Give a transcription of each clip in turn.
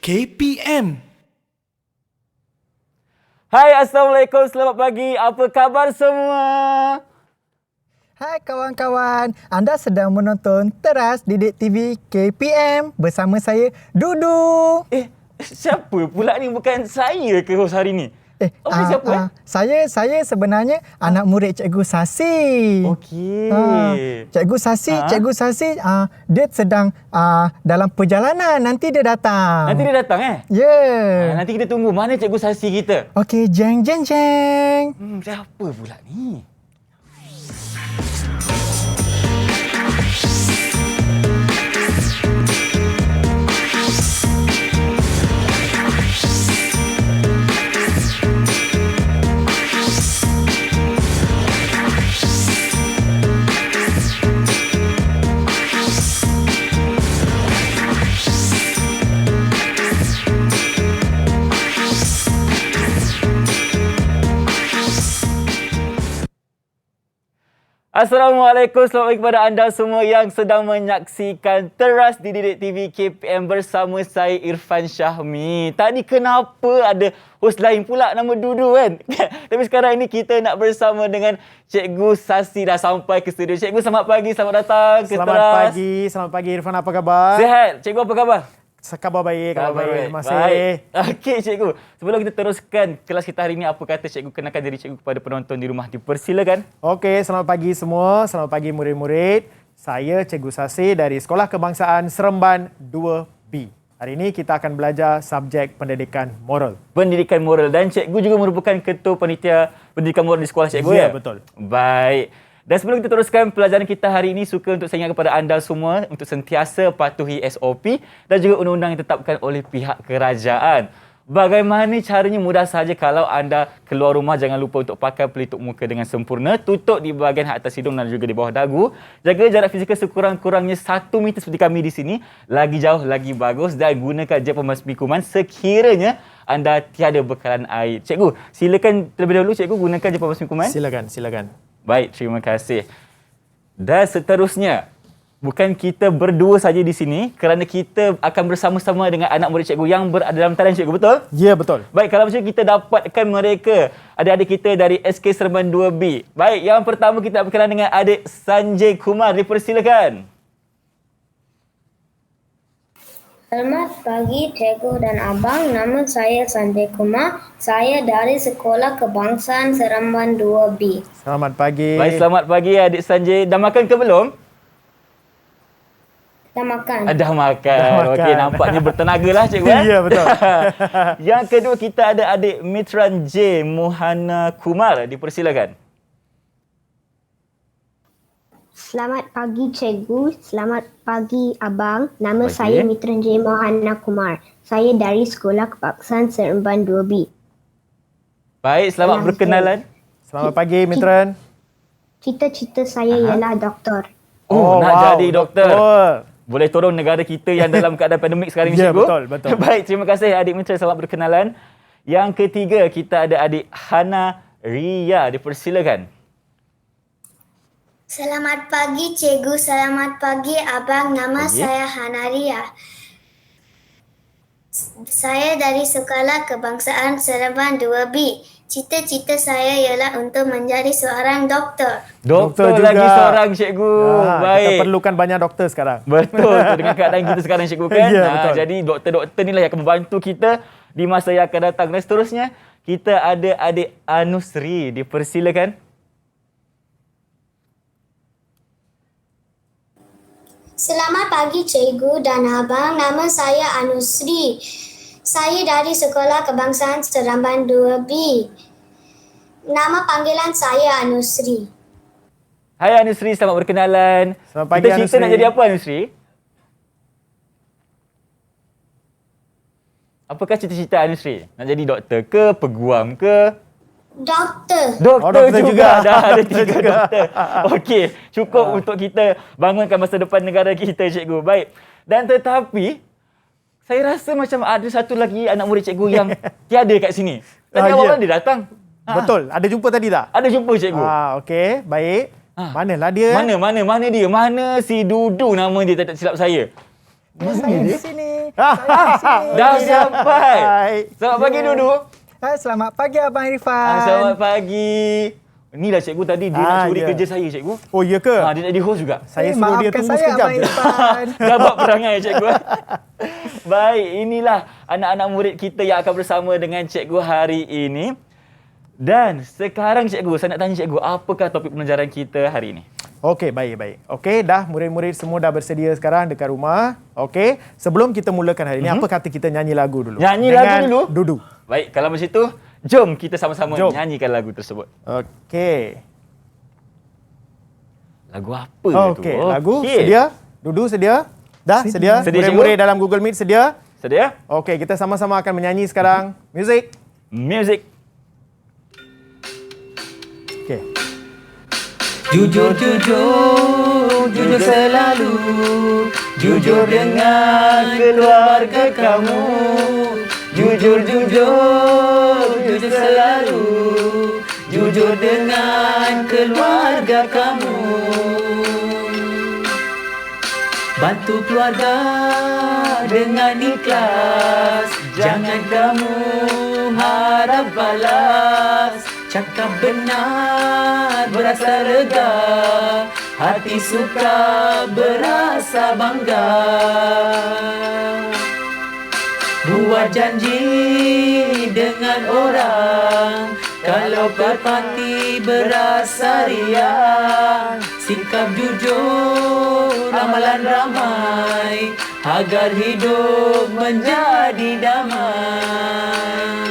KPM. Hai, Assalamualaikum, selamat pagi. Apa khabar semua? Hai kawan-kawan, anda sedang menonton Teras Didik TV KPM bersama saya, Dudu. Siapa pula ni? Bukan saya ke host hari ni? Awak siapa? Saya sebenarnya anak murid Cikgu Sasi. Okey. Cikgu Sasi, dia sedang dalam perjalanan. Nanti dia datang. Nanti dia datang Ya. Nanti kita tunggu. Mana Cikgu Sasi kita? Okey, jeng. Siapa pula ni? Assalamualaikum, selamat pagi kepada anda semua yang sedang menyaksikan Teras Didik TV KPM bersama saya Irfan Syahmi. Tadi kenapa ada host lain pula nama Dudu kan? Tapi sekarang ini kita nak bersama dengan Cikgu Sasi dah sampai ke studio. Cikgu, selamat pagi, selamat datang ke Teras. Selamat pagi Irfan, apa khabar? Sihat. Cikgu, apa khabar? Khabar baik. Terima kasih. Baik. Okey cikgu, sebelum kita teruskan kelas kita hari ini, apa kata cikgu kenalkan diri cikgu kepada penonton di rumah, dipersilakan. Okey, selamat pagi semua. Selamat pagi murid-murid. Saya Cikgu Sasi dari Sekolah Kebangsaan Seremban 2B. Hari ini kita akan belajar subjek pendidikan moral. Pendidikan moral, dan cikgu juga merupakan ketua panitia pendidikan moral di sekolah cikgu ya? Ya, betul. Baik. Dan sebelum kita teruskan pelajaran kita hari ini, suka untuk saya ingat kepada anda semua untuk sentiasa patuhi SOP dan juga undang-undang yang ditetapkan oleh pihak kerajaan. Bagaimana caranya? Mudah sahaja. Kalau anda keluar rumah, jangan lupa untuk pakai pelitup muka dengan sempurna, tutup di bahagian atas hidung dan juga di bawah dagu. Jaga jarak fizikal sekurang-kurangnya 1 meter seperti kami di sini. Lagi jauh, lagi bagus. Dan gunakan jet pembasmi kuman sekiranya anda tiada bekalan air. Cikgu, silakan terlebih dahulu cikgu gunakan jet pembasmi kuman. Silakan. Baik, terima kasih. Dan seterusnya, bukan kita berdua saja di sini kerana kita akan bersama-sama dengan anak murid cikgu yang berada dalam talian cikgu, betul? Ya, betul. Baik, kalau macam kita dapatkan mereka, adik-adik kita dari SK Seremban 2B. Baik, yang pertama kita berkenalan dengan adik Sanjay Kumar, dipersilakan. Selamat pagi cikgu dan abang, nama saya Sanjay Kumar. Saya dari Sekolah Kebangsaan Seremban 2B. Selamat pagi. Baik, selamat pagi adik Sanjay. Dah makan ke belum? Dah makan. Dah makan. Okey, nampaknya bertenaga lah cikgu. Ya, betul. Yang kedua kita ada adik Mitran J. Mohana Kumar, dipersilakan. Selamat pagi cikgu, selamat pagi abang. Nama saya Mitran J. Mohana Kumar. Saya dari Sekolah Kebangsaan Seremban 2B. Baik, selamat berkenalan. Selamat pagi Mitran. Cita-cita saya ialah doktor. Nak jadi doktor. Boleh tolong negara kita yang dalam keadaan pandemik sekarang ni ya, cikgu. Betul. Baik, terima kasih adik Mitran, selamat berkenalan. Yang ketiga kita ada adik Hana Ria, dipersilakan. Selamat pagi cikgu, selamat pagi abang. Nama saya Hanaria. Saya dari Sekolah Kebangsaan Seremban 2B. Cita-cita saya ialah untuk menjadi seorang doktor. Doktor juga. Lagi seorang cikgu. Baik. Kita perlukan banyak doktor sekarang. Betul. Dengan keadaan kita sekarang cikgu kan. Ya, betul. Jadi doktor-doktor ni lah yang akan membantu kita di masa yang akan datang. Dan seterusnya kita ada adik Anusri, dipersilakan. Selamat pagi cikgu dan abang. Nama saya Anusri. Saya dari Sekolah Kebangsaan Seremban 2B. Nama panggilan saya Anusri. Hai Anusri, selamat berkenalan. Selamat pagi Kita cerita Anusri. nak jadi apa Anusri? Apakah cita-cita Anusri? Nak jadi doktor ke, peguam ke? Doktor. Doktor juga. Dah ada 3 juga. doktor. Okey, cukup untuk kita bangunkan masa depan negara kita cikgu. Baik. Dan tetapi saya rasa macam ada satu lagi anak murid cikgu yang tiada kat sini. Tadi awak dia datang. Betul. Ada jumpa tadi tak? Ada jumpa cikgu. Okey, baik. Manalah dia? Mana dia? Mana si Dudu nama dia, tak silap saya. Saya di sini. Saya di sini. Dah sampai. Hai. Selamat pagi Dudu. Selamat pagi Abang Irfan. Selamat pagi. Inilah cikgu tadi dia nak curi ya. kerja saya cikgu. Oh, ya ke? Dia nak jadi host juga. Saya suruh dia maafkan tunggu saya sekejap Abang je. Irfan. Dah buat perangai cikgu. Baik, inilah anak-anak murid kita yang akan bersama dengan cikgu hari ini. Dan sekarang cikgu, saya nak tanya cikgu, apakah topik pelajaran kita hari ini? Okey, baik. Okey, dah murid-murid semua dah bersedia sekarang dekat rumah. Okey, sebelum kita mulakan hari ini, apa kata kita nyanyi lagu dulu? Nyanyi Dengan lagu dulu? Dudu. Baik, kalau macam itu, jom kita sama-sama Jom. nyanyikan lagu tersebut. Okey. Lagu apa tu? Okey, lagu sedia? Dudu sedia? Dah sedia? Sedia, Murid-murid cikgu. dalam Google Meet sedia? Sedia? Okey, kita sama-sama akan menyanyi sekarang. Music. Music. Okey. Jujur selalu, jujur dengan keluarga kamu. Jujur selalu, jujur dengan keluarga kamu. Bantu keluarga dengan ikhlas, jangan kamu harap balas. Cakap benar berasa lega, hati suka berasa bangga. Buat janji dengan orang, kalau berparti berasa riang. Sikap jujur, amalan ramai, agar hidup menjadi damai.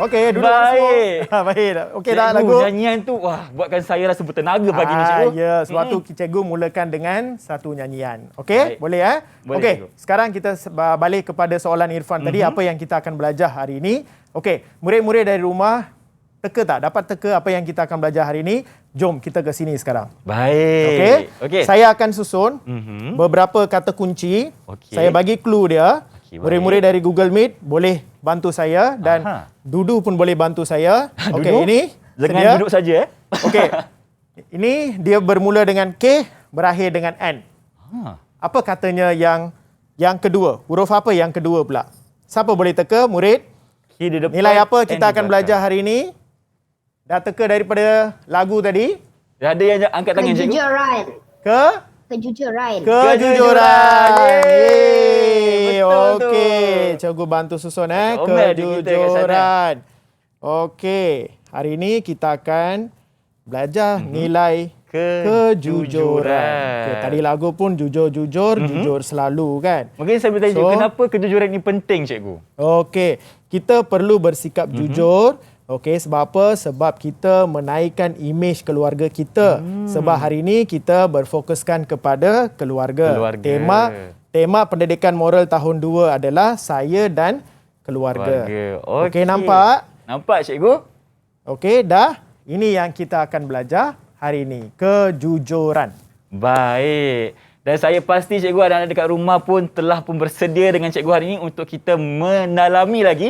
Okey, duduk Baik. semua. Baik. Okey dah Cikgu, lagu. nyanyian tu buatkan saya rasa bertenaga pagi ni cikgu. Ya, sebab tu cikgu mulakan dengan satu nyanyian. Okey, Baik. boleh Boleh, Okey, cikgu. sekarang kita balik kepada soalan Irfan tadi, apa yang kita akan belajar hari ini. Okey, murid-murid dari rumah teka tak? Dapat teka apa yang kita akan belajar hari ini? Jom kita ke sini sekarang. Baik. Okey. Saya akan susun beberapa kata kunci. Okey. Saya bagi clue dia. Okey, Murid-murid dari Google Meet boleh bantu saya dan Aha. Dudu pun boleh bantu saya. Okey, Duduk? ini Jangan sedia? duduk saja. Okey. Ini dia bermula dengan K, berakhir dengan N. Apa katanya yang kedua? Huruf apa yang kedua pula? Siapa boleh teka, murid? Key di depan, Nilai apa N kita di akan belakang. belajar hari ini? Dah teka daripada lagu tadi? Ada yang angkat tangan cikgu? Kejujuran. Kejujuran. Kejujuran. Yeay, betul tu. Okey, cikgu bantu susun Omel di kita kat sana. kejujuran. Okey, hari ini kita akan belajar nilai kejujuran. Okay, tadi lagu pun jujur-jujur, jujur selalu kan. Mungkin saya bertanya, So- kenapa kejujuran ini penting cikgu? Okey, kita perlu bersikap jujur. Okey, sebab apa? Sebab kita menaikkan imej keluarga kita. Sebab hari ini kita berfokuskan kepada keluarga. Tema pendidikan moral tahun 2 adalah saya dan keluarga. Okey, nampak? Nampak cikgu? Okey, dah. Ini yang kita akan belajar hari ini. Kejujuran. Baik. Dan saya pasti cikgu anak-anak dekat rumah pun telah pun bersedia dengan cikgu hari ini untuk kita mendalami lagi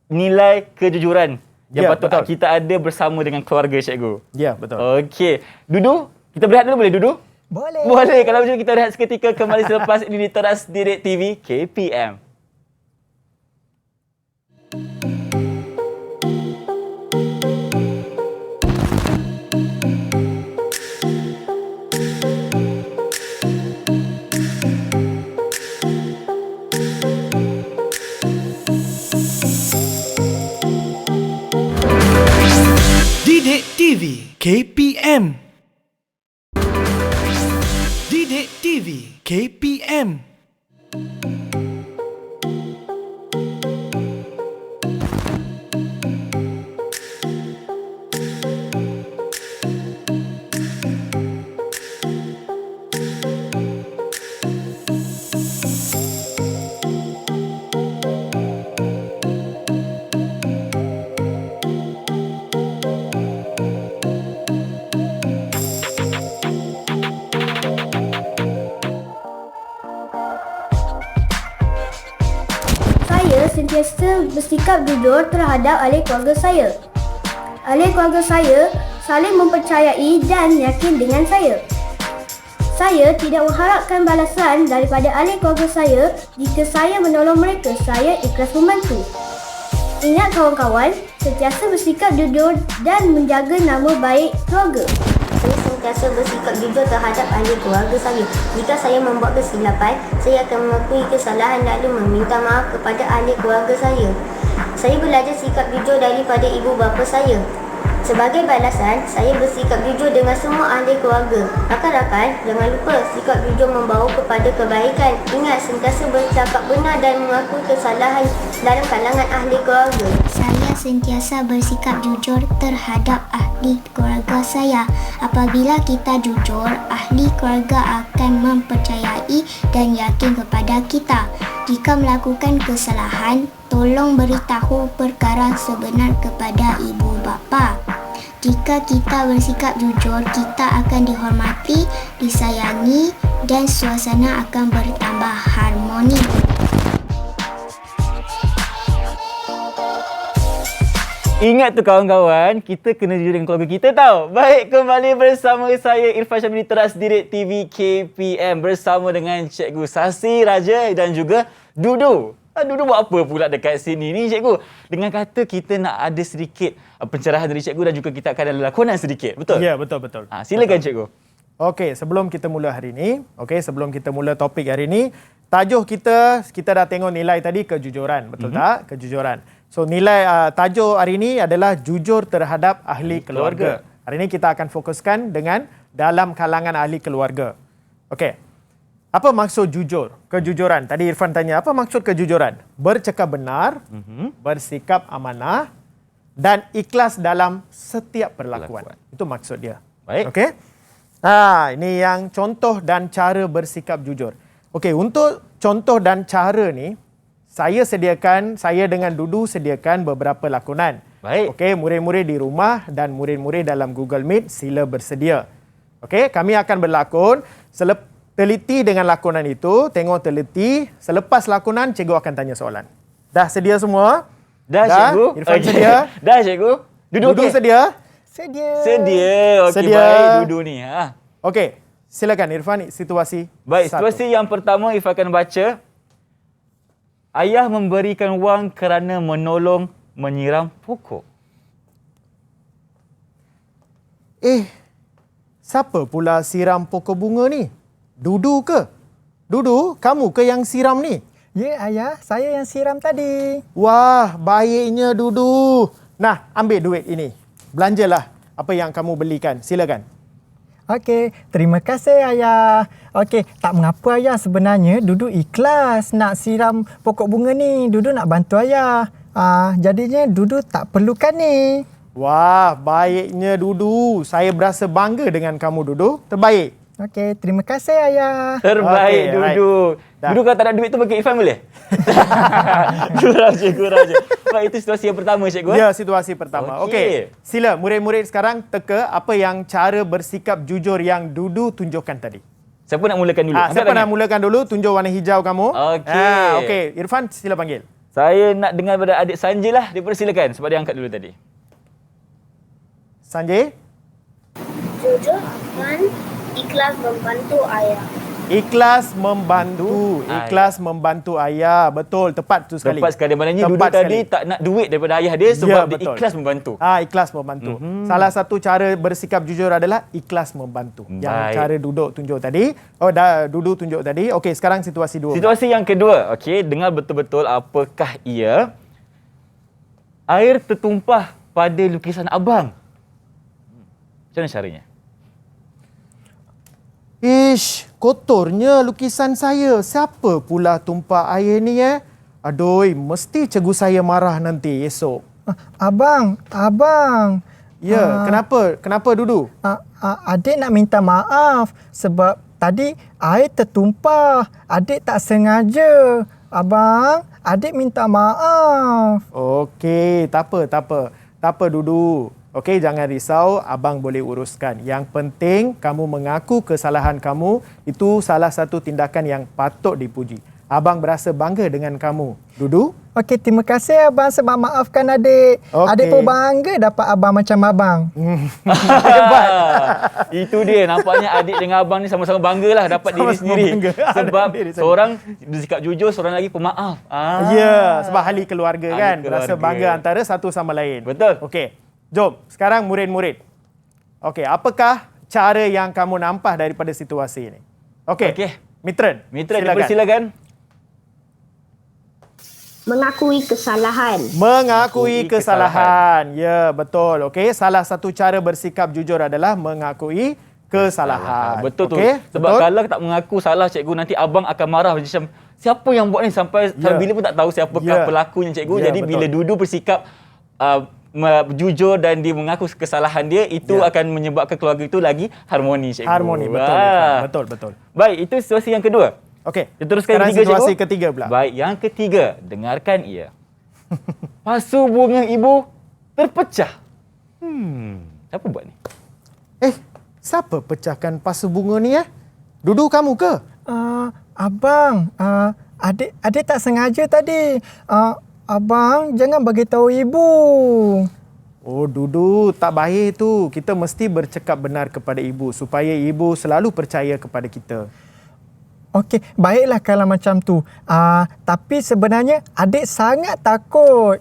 nilai kejujuran yang Ya, patut betul. kita ada bersama dengan keluarga cikgu. Ya, betul. Okey. Dudu, kita berehat dulu boleh Dudu? Boleh. Boleh. Kalau macam kita rehat seketika kembali selepas ini di Teras Direct TV KPM. Didik TV KPM. Didik TV KPM. Saya sentiasa bersikap jujur terhadap ahli keluarga saya. Ahli keluarga saya saling mempercayai dan yakin dengan saya. Saya tidak mengharapkan balasan daripada ahli keluarga saya jika saya menolong mereka. Saya ikhlas membantu. Ingat kawan-kawan, sentiasa bersikap jujur dan menjaga nama baik keluarga. Saya sentiasa bersikap jujur terhadap ahli keluarga saya. Jika saya membuat kesilapan, saya akan mengakui kesalahan lalu meminta maaf kepada ahli keluarga saya. Saya belajar sikap jujur daripada ibu bapa saya. Sebagai balasan, saya bersikap jujur dengan semua ahli keluarga. Rakan-rakan, jangan lupa sikap jujur membawa kepada kebaikan. Ingat, sentiasa bercakap benar dan mengaku kesalahan dalam kalangan ahli keluarga. Saya sentiasa bersikap jujur terhadap ahli keluarga saya. Apabila kita jujur, ahli keluarga akan mempercayai dan yakin kepada kita. Jika melakukan kesalahan, tolong beritahu perkara sebenar kepada ibu bapa. Jika kita bersikap jujur, kita akan dihormati, disayangi dan suasana akan bertambah harmoni. Ingat tu kawan-kawan, kita kena jujur dengan keluarga kita tau. Baik, kembali bersama saya Irfan Syamili Teras Didik TV KPM bersama dengan Cikgu Sasi Raja dan juga Dudu. Dudu buat apa pula dekat sini ni Cikgu? Dengan kata kita nak ada sedikit pencerahan dari Cikgu dan juga kita akan ada lakonan sedikit. Betul? Ya, betul. Silakan Cikgu. Okey, sebelum kita mula hari ini, sebelum kita mula topik hari ini, tajuk kita dah tengok nilai tadi kejujuran, betul tak? Kejujuran. So nilai tajuk hari ini adalah jujur terhadap ahli keluarga. Hari ini kita akan fokuskan dengan dalam kalangan ahli keluarga. Okey. Apa maksud jujur? Kejujuran. Tadi Irfan tanya, apa maksud kejujuran? Bercakap benar, bersikap amanah dan ikhlas dalam setiap perlakuan. Itu maksud dia. Baik. Okey. Ini yang contoh dan cara bersikap jujur. Okey, untuk contoh dan cara ni, saya dengan Dudu sediakan beberapa lakonan. Baik. Okey, murid-murid di rumah dan murid-murid dalam Google Meet sila bersedia. Okey, kami akan berlakon. Teliti dengan lakonan itu, tengok teliti. Selepas lakonan, cikgu akan tanya soalan. Dah sedia semua? Dah Cikgu. Irfan sedia? Dah Cikgu. Dudu okey? sedia? Sedia. Okey, Sedia. baik Dudu ni. Okey, silakan Irfan, situasi Baik, satu. situasi yang pertama Irfan akan baca. Ayah memberikan wang kerana menolong menyiram pokok. Siapa pula siram pokok bunga ni? Dudu ke? Dudu, kamu ke yang siram ni? Ya ayah, saya yang siram tadi. Wah, baiknya Dudu. Nah, ambil duit ini. Belanjalah apa yang kamu belikan. Silakan. Okey, terima kasih ayah. Okey, tak mengapa ayah, sebenarnya Dudu ikhlas nak siram pokok bunga ni. Dudu nak bantu ayah. Jadinya Dudu tak perlukan ni. Wah, baiknya Dudu. Saya berasa bangga dengan kamu Dudu. Terbaik. Okey, terima kasih ayah. Terbaik Okey, Dudu. Dah. Dudu kalau tak ada duit tu bagi Irfan boleh? Kurang je. Baik, itu situasi yang pertama Cikgu. Ya, situasi pertama. Okey. Sila murid-murid sekarang teka apa yang cara bersikap jujur yang Dudu tunjukkan tadi. Siapa nak mulakan dulu? Angkat Siapa tangan. nak mulakan dulu? Tunjuk warna hijau kamu. Okey. Okey, Irfan sila panggil. Saya nak dengar daripada adik Sanjay lah. Dia silakan sebab dia angkat dulu tadi. Sanjay. Jujur akan ikhlas membantu ayah. Ikhlas membantu. Ikhlas membantu ayah. Betul, tepat tu sekali. Tepat sekali. Maknanya Dudu Tepat tadi sekali. tak nak duit daripada ayah dia sebab dia betul. ikhlas membantu. Ikhlas membantu. Salah satu cara bersikap jujur adalah ikhlas membantu. Yang Baik. cara Duduk tunjuk tadi. Dudu tunjuk tadi. Okey, sekarang situasi dua. Situasi yang kedua. Okey, dengar betul-betul apakah ia. Air tertumpah pada lukisan abang. Macam mana caranya? Ish, kotornya lukisan saya. Siapa pula tumpah air ni Aduh, mesti cikgu saya marah nanti esok. Abang. Ya, kenapa? Kenapa Dudu? Adik nak minta maaf sebab tadi air tertumpah. Adik tak sengaja. Abang, adik minta maaf. Okey, tak apa. Tak apa Dudu. Okey, jangan risau, abang boleh uruskan. Yang penting kamu mengaku kesalahan kamu, itu salah satu tindakan yang patut dipuji. Abang berasa bangga dengan kamu. Dudu? Okey, terima kasih abang sebab maafkan adik. Okey. Adik pun bangga dapat abang macam abang. Itu dia, nampaknya adik dengan abang ni sama-sama banggalah dapat diri Sama-sama sendiri. bangga. Sebab Diri sendiri. seorang bersikap jujur, seorang lagi pemaaf. Ya, sebab ahli keluarga Ahli kan. keluarga. Rasa bangga antara satu sama lain. Betul. Okey. Jom, sekarang murid-murid. Okey, apakah cara yang kamu nampak daripada situasi ini? Okey. Okey. Mitren, Mitra, silakan. dipersilakan. Mengakui kesalahan. Mengakui kesalahan. Ya, betul. Okey, salah satu cara bersikap jujur adalah mengakui kesalahan. Betul tu. Okey, Sebab betul? kalau tak mengaku salah cikgu, nanti abang akan marah macam siapa yang buat ni sampai bila pun tak tahu siapakah Ya. pelakunya cikgu. Ya, Jadi betul. bila Dudu bersikap jujur dan dia mengaku kesalahan dia, itu Ya. akan menyebabkan keluarga itu lagi harmoni cikgu. Harmoni, betul. Betul, betul. Baik, itu situasi yang kedua. Okey. Kita teruskan Sekarang yang ketiga, situasi cikgu. ketiga pula. Baik, yang ketiga, dengarkan ia. Pasu bunga ibu terpecah. Siapa buat ni? Siapa pecahkan pasu bunga ni Dudu kamu ke? Abang, adik tak sengaja tadi. Abang, jangan bagi tahu ibu. Oh, Dudu, tak baik tu. Kita mesti bercakap benar kepada ibu supaya ibu selalu percaya kepada kita. Okey, baiklah kalau macam tu. Tapi sebenarnya adik sangat takut.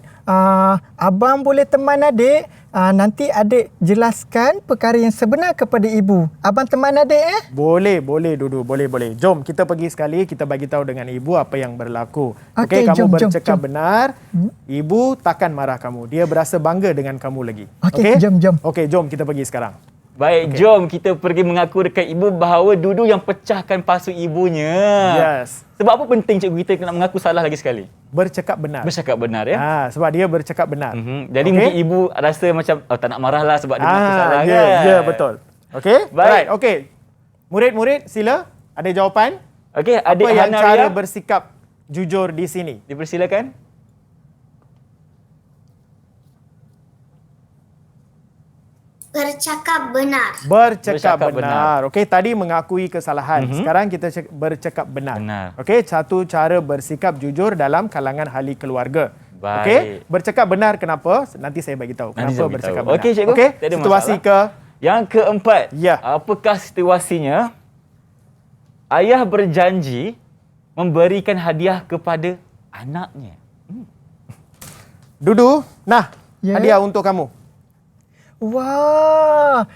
Abang boleh teman adik. Nanti adik jelaskan perkara yang sebenar kepada ibu. Abang teman adik Boleh, Dudu. Boleh. Jom, kita pergi sekali. Kita bagi tahu dengan ibu apa yang berlaku. Okey, Kamu jom, bercakap jom. benar. Ibu takkan marah kamu. Dia berasa bangga dengan kamu lagi. Okey, jom. Okey, jom kita pergi sekarang. Baik, jom kita pergi mengaku dekat ibu bahawa Dudu yang pecahkan pasu ibunya. Yes. Sebab apa penting cikgu kita nak mengaku salah lagi sekali? Bercakap benar. Bercakap benar ya. Sebab dia bercakap benar. Jadi mungkin ibu rasa macam tak nak marah lah sebab dia mengaku salah ya, kan. ya, betul. Okey? Baik. Alright, okey. Murid-murid, sila. Ada jawapan? Okey, adik Apa yang Hana cara Ria, bersikap jujur di sini? dipersilakan. Bercakap benar. Bercakap Bercakap benar. Okey, tadi mengakui kesalahan. Sekarang kita bercakap benar. Benar. Okey, satu cara bersikap jujur dalam kalangan ahli keluarga. Baik. Okey, bercakap benar kenapa? Nanti saya bagi tahu Nanti kenapa saya bercakap beritahu. benar. Okey, cikgu. Okey, Tiada situasi masalah. Yang keempat, Ya. apakah situasinya? Ayah berjanji memberikan hadiah kepada anaknya. Dudu, nah, Ya. hadiah untuk kamu. Wah,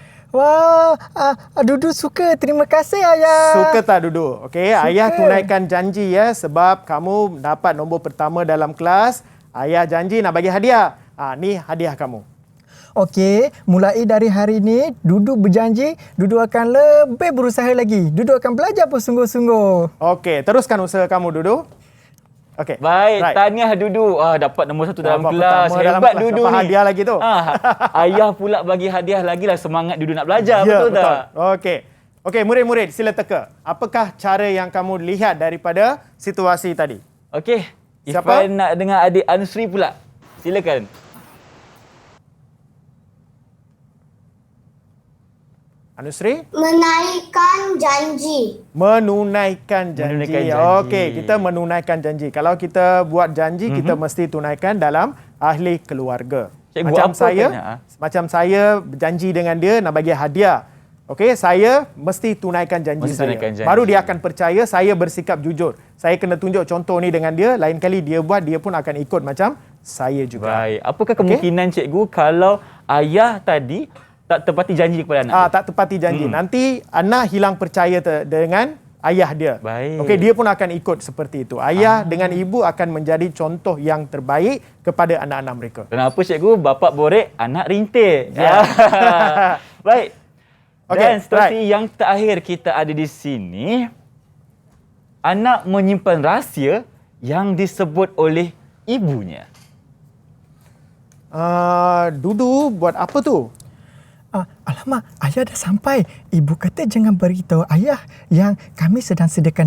Dudu suka. Terima kasih ayah. Suka tak Dudu? Okey, ayah tunaikan janji sebab kamu dapat nombor pertama dalam kelas. Ayah janji nak bagi hadiah. Ni hadiah kamu. Okey, mulai dari hari ini Dudu berjanji Dudu akan lebih berusaha lagi. Dudu akan belajar bersungguh-sungguh. Okey, teruskan usaha kamu Dudu. Okey. Baik, right. tahniah Dudu. Dapat nombor 1 dalam Dapat kelas. pertama dalam Hebat kelas. Dudu Dapat ni. hadiah lagi tu. Ayah pula bagi hadiah lagi lah, semangat Dudu nak belajar. Ya, betul tak? Okey. Okey, murid-murid sila teka. Apakah cara yang kamu lihat daripada situasi tadi? Okey. Siapa? Ifan nak dengar adik Anusri pula. Silakan. Anusri? Menaikkan janji. Menunaikan janji. Menunaikan janji. Okey, kita menunaikan janji. Kalau kita buat janji, kita mesti tunaikan dalam ahli keluarga. Cikgu, Macam apa saya, kena? macam saya berjanji dengan dia nak bagi hadiah. Okey, saya mesti tunaikan janji Mesti saya. tunaikan janji. Baru dia akan percaya saya bersikap jujur. Saya kena tunjuk contoh ni dengan dia, lain kali dia buat, dia pun akan ikut macam saya juga. Baik. Apakah kemungkinan cikgu kalau ayah tadi tak tepati janji kepada anak? Tak tepati janji. Nanti anak hilang percaya dengan ayah dia. Baik. Okey, dia pun akan ikut seperti itu. Ayah dengan ibu akan menjadi contoh yang terbaik kepada anak-anak mereka. Kenapa cikgu? Bapak borek, anak rintik. Ya. Baik. Okey, Dan situasi yang terakhir kita ada di sini. Anak menyimpan rahsia yang disebut oleh ibunya. Dudu buat apa tu? Alamak, ayah dah sampai. Ibu kata jangan beritahu ayah yang kami sedang sediakan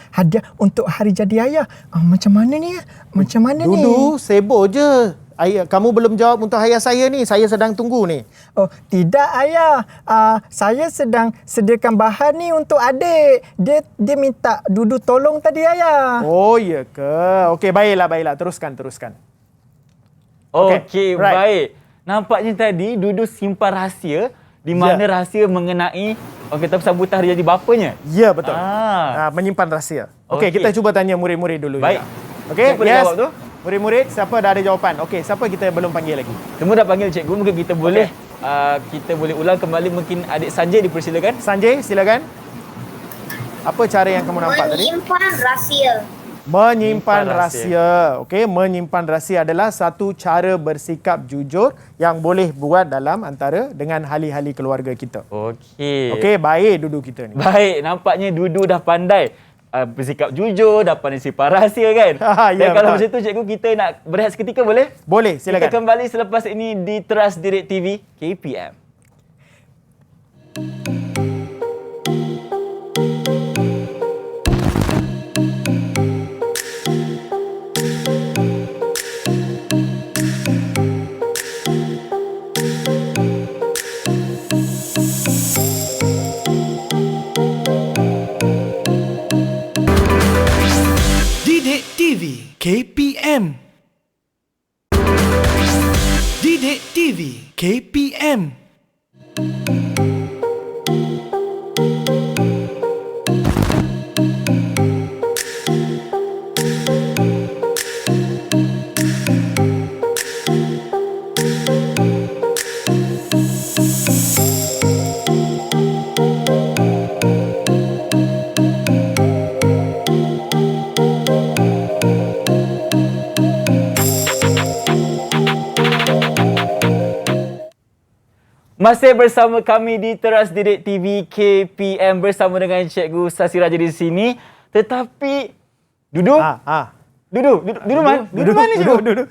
hadiah untuk hari jadi ayah. Macam mana ni? Macam mana ni? Dudu sibuk je. ayah, kamu belum jawab untuk ayah saya ni. Saya sedang tunggu ni. Oh, tidak ayah. Saya sedang sediakan bahan ni untuk adik. Dia minta Dudu tolong tadi ayah. Oh, ya ke? Okey, baiklah. Teruskan. Okey, right. baik. Nampaknya tadi Dudu simpan rahsia di mana rahsia mengenai sambutan hari jadi bapanya. Ya, betul. Okey. Menyimpan rahsia. Okey, kita cuba tanya murid-murid dulu. Baik. Okey, Siapa dah jawab tu? Murid-murid, siapa dah ada jawapan? Okey, siapa kita belum panggil lagi? Semua dah panggil cikgu, mungkin kita boleh kita boleh ulang kembali. Mungkin adik Sanjay dipersilakan. Sanjay, silakan. Apa cara yang kamu nampak tadi? Menyimpan rahsia. Menyimpan rahsia. Okey, menyimpan rahsia adalah satu cara bersikap jujur yang boleh buat dalam antara dengan ahli-ahli keluarga kita. Okey. Okey, baik Dudu kita ni. Baik, nampaknya Dudu dah pandai bersikap jujur, dah pandai simpan rahsia kan? Ya, Dan kalau betul. macam tu cikgu, kita nak berehat seketika boleh? Boleh, silakan. Kita kembali selepas ini di Teras Direct TV KPM. Didik TV KPM. Didik TV KPM. Masih bersama kami di Teras Direct TV KPM bersama dengan Cikgu Sasira di sini. Tetapi Dudu mana cikgu?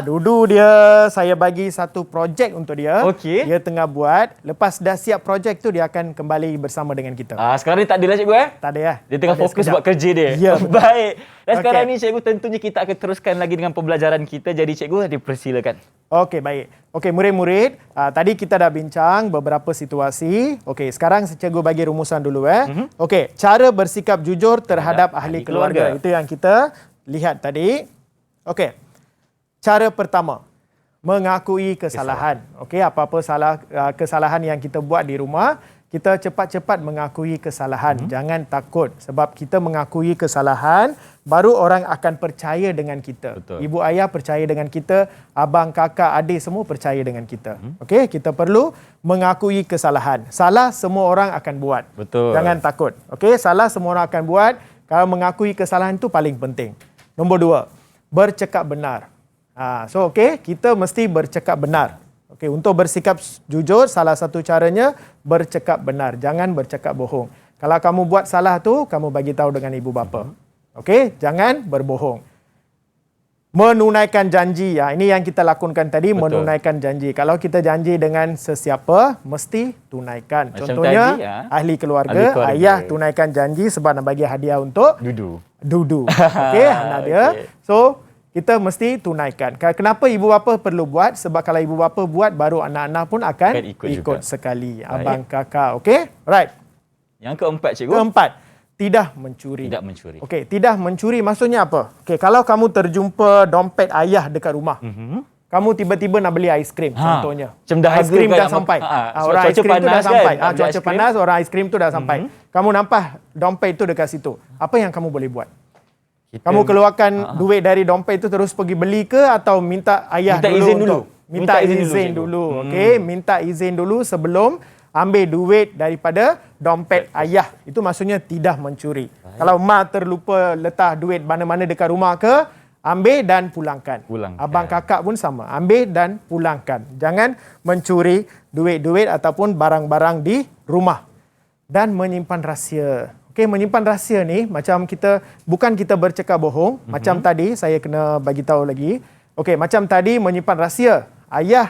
Dudu dia, saya bagi satu projek untuk dia. Okey. Dia tengah buat. Lepas dah siap projek tu, dia akan kembali bersama dengan kita. Sekarang ni tak ada lah cikgu Tak ada ya? Dia tengah Tak ada fokus sekejap. buat kerja dia. Ya, betul. Baik. Dan sekarang Okey. ni cikgu, tentunya kita akan teruskan lagi dengan pembelajaran kita. Jadi cikgu, dipersilakan. Okey, baik. Okey, murid-murid, tadi kita dah bincang beberapa situasi. Okey, sekarang cikgu bagi rumusan dulu. Okey, cara bersikap jujur terhadap ahli keluarga. Itu yang kita lihat tadi. Okey. Cara pertama, mengakui kesalahan. Okey, apa-apa kesalahan yang kita buat di rumah, kita cepat-cepat mengakui kesalahan. Jangan takut, sebab kita mengakui kesalahan, baru orang akan percaya dengan kita. Betul. Ibu ayah percaya dengan kita, abang, kakak, adik semua percaya dengan kita. Okey, kita perlu mengakui kesalahan. Salah semua orang akan buat. Betul. Jangan takut. Okey, salah semua orang akan buat. Kalau mengakui kesalahan itu paling penting. Nombor 2, bercakap benar. So okey, kita mesti bercakap benar. Okey, untuk bersikap jujur, salah satu caranya bercakap benar. Jangan bercakap bohong. Kalau kamu buat salah tu, kamu bagi tahu dengan ibu bapa. Okey, jangan berbohong. Menunaikan janji. Ini yang kita lakukan tadi. Betul. Menunaikan janji. Kalau kita janji dengan sesiapa, mesti tunaikan. Macam Contohnya, tadi, ahli keluarga, ahli keluarga. ayah tunaikan janji sebab nak bagi hadiah untuk Dudu. Okey, anak dia. Okey. So, kita mesti tunaikan. Kenapa ibu bapa perlu buat? Sebab kalau ibu bapa buat, baru anak-anak pun akan ikut sekali. Abang, kakak. Okey? Right. Yang keempat cikgu. Keempat, tidak mencuri. Tidak mencuri. Okey, tidak mencuri maksudnya apa? Okey, kalau kamu terjumpa dompet ayah dekat rumah, kamu tiba-tiba nak beli aiskrim contohnya. Macam dahaga aiskrim kan dah nak sampai. sebab Orang cuaca aiskrim tu panas dah kan, sampai. nak beli Cuaca aiskrim. panas, orang aiskrim tu dah sampai. Kamu nampak dompet tu dekat situ. Apa yang kamu boleh buat? Kamu keluarkan duit dari dompet itu terus pergi beli ke atau minta ayah Minta izin dulu. Minta izin cikgu. dulu. Okey, minta izin dulu sebelum ambil duit daripada dompet ayah. Itu maksudnya tidak mencuri. Kalau mak terlupa letak duit mana-mana dekat rumah ke, ambil dan pulangkan. Abang kakak pun sama. Ambil dan pulangkan. Jangan mencuri duit-duit ataupun barang-barang di rumah. Dan menyimpan rahsia. Okey, menyimpan rahsia ni macam bukan kita bercakap bohong. Macam tadi saya kena bagi tahu lagi. Okey, macam tadi menyimpan rahsia. Ayah,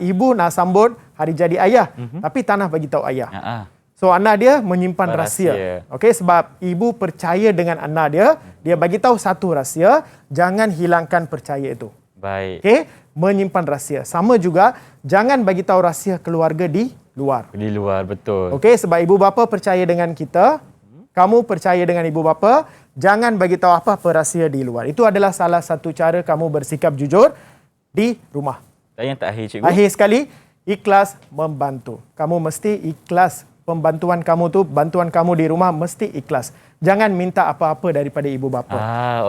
ibu nak sambut hari jadi ayah, tapi tak nak bagi tahu ayah. So anak dia menyimpan rahsia. Okey, sebab ibu percaya dengan anak dia, dia bagi tahu satu rahsia, jangan hilangkan percaya itu. Baik. Okey, menyimpan rahsia. Sama juga jangan bagi tahu rahsia keluarga di luar. Di luar, betul. Okey, sebab ibu bapa percaya dengan kita, kamu percaya dengan ibu bapa, jangan bagi tahu apa-apa rahsia di luar. Itu adalah salah satu cara kamu bersikap jujur di rumah. Dan yang terakhir, cikgu. Akhir sekali, ikhlas membantu. Kamu mesti ikhlas. Pembantuan kamu tu, bantuan kamu di rumah mesti ikhlas. Jangan minta apa-apa daripada ibu bapa.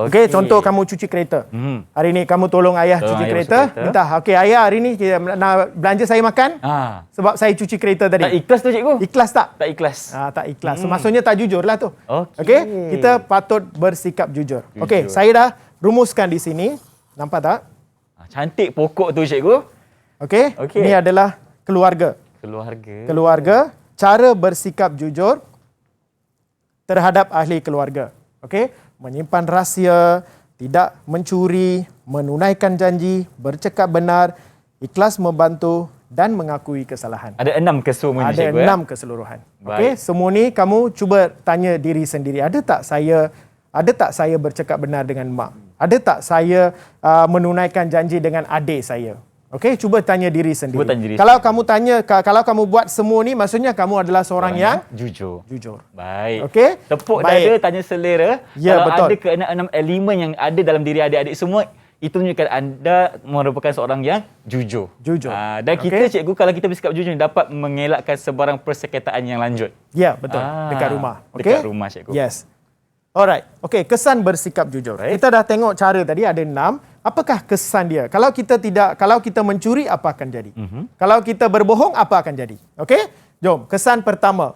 Okey, contoh kamu cuci kereta. Hari ni kamu tolong ayah cuci kereta. Minta, okey ayah hari ni nak belanja saya makan. Sebab saya cuci kereta tadi. Tak ikhlas tu, cikgu? Ikhlas tak? Tak ikhlas. Tak ikhlas. So, maksudnya tak jujur lah tu. Okey. Okey, kita patut bersikap jujur. Okey, saya dah rumuskan di sini. Nampak tak? Cantik pokok tu, cikgu. Okey, ini adalah keluarga. Keluarga. Cara bersikap jujur terhadap ahli keluarga. Okey, menyimpan rahsia, tidak mencuri, menunaikan janji, bercakap benar, ikhlas membantu dan mengakui kesalahan. Ada 6 kesemua ni, Ada cikgu. 6 keseluruhan. Okey, semua ni kamu cuba tanya diri sendiri. Ada tak saya bercakap benar dengan mak? Ada tak saya menunaikan janji dengan adik saya? Okey, cuba tanya diri sendiri. Kalau kamu buat semua ni, maksudnya kamu adalah seorang yang jujur. Baik. Okey. Tepuk dada, tanya selera. Ya, kalau betul. ada keenam elemen yang ada dalam diri adik-adik semua, itu menunjukkan anda merupakan seorang yang jujur. Dan kita, cikgu, kalau kita bersikap jujur, dapat mengelakkan sebarang persengketaan yang lanjut. Ya, betul. Dekat rumah. Dekat rumah, cikgu. Yes. Alright. Okey, kesan bersikap jujur. Kita dah tengok cara tadi, ada 6. Apakah kesan dia? Kalau kita mencuri, apa akan jadi? Kalau kita berbohong, apa akan jadi? Okey? Jom, kesan pertama.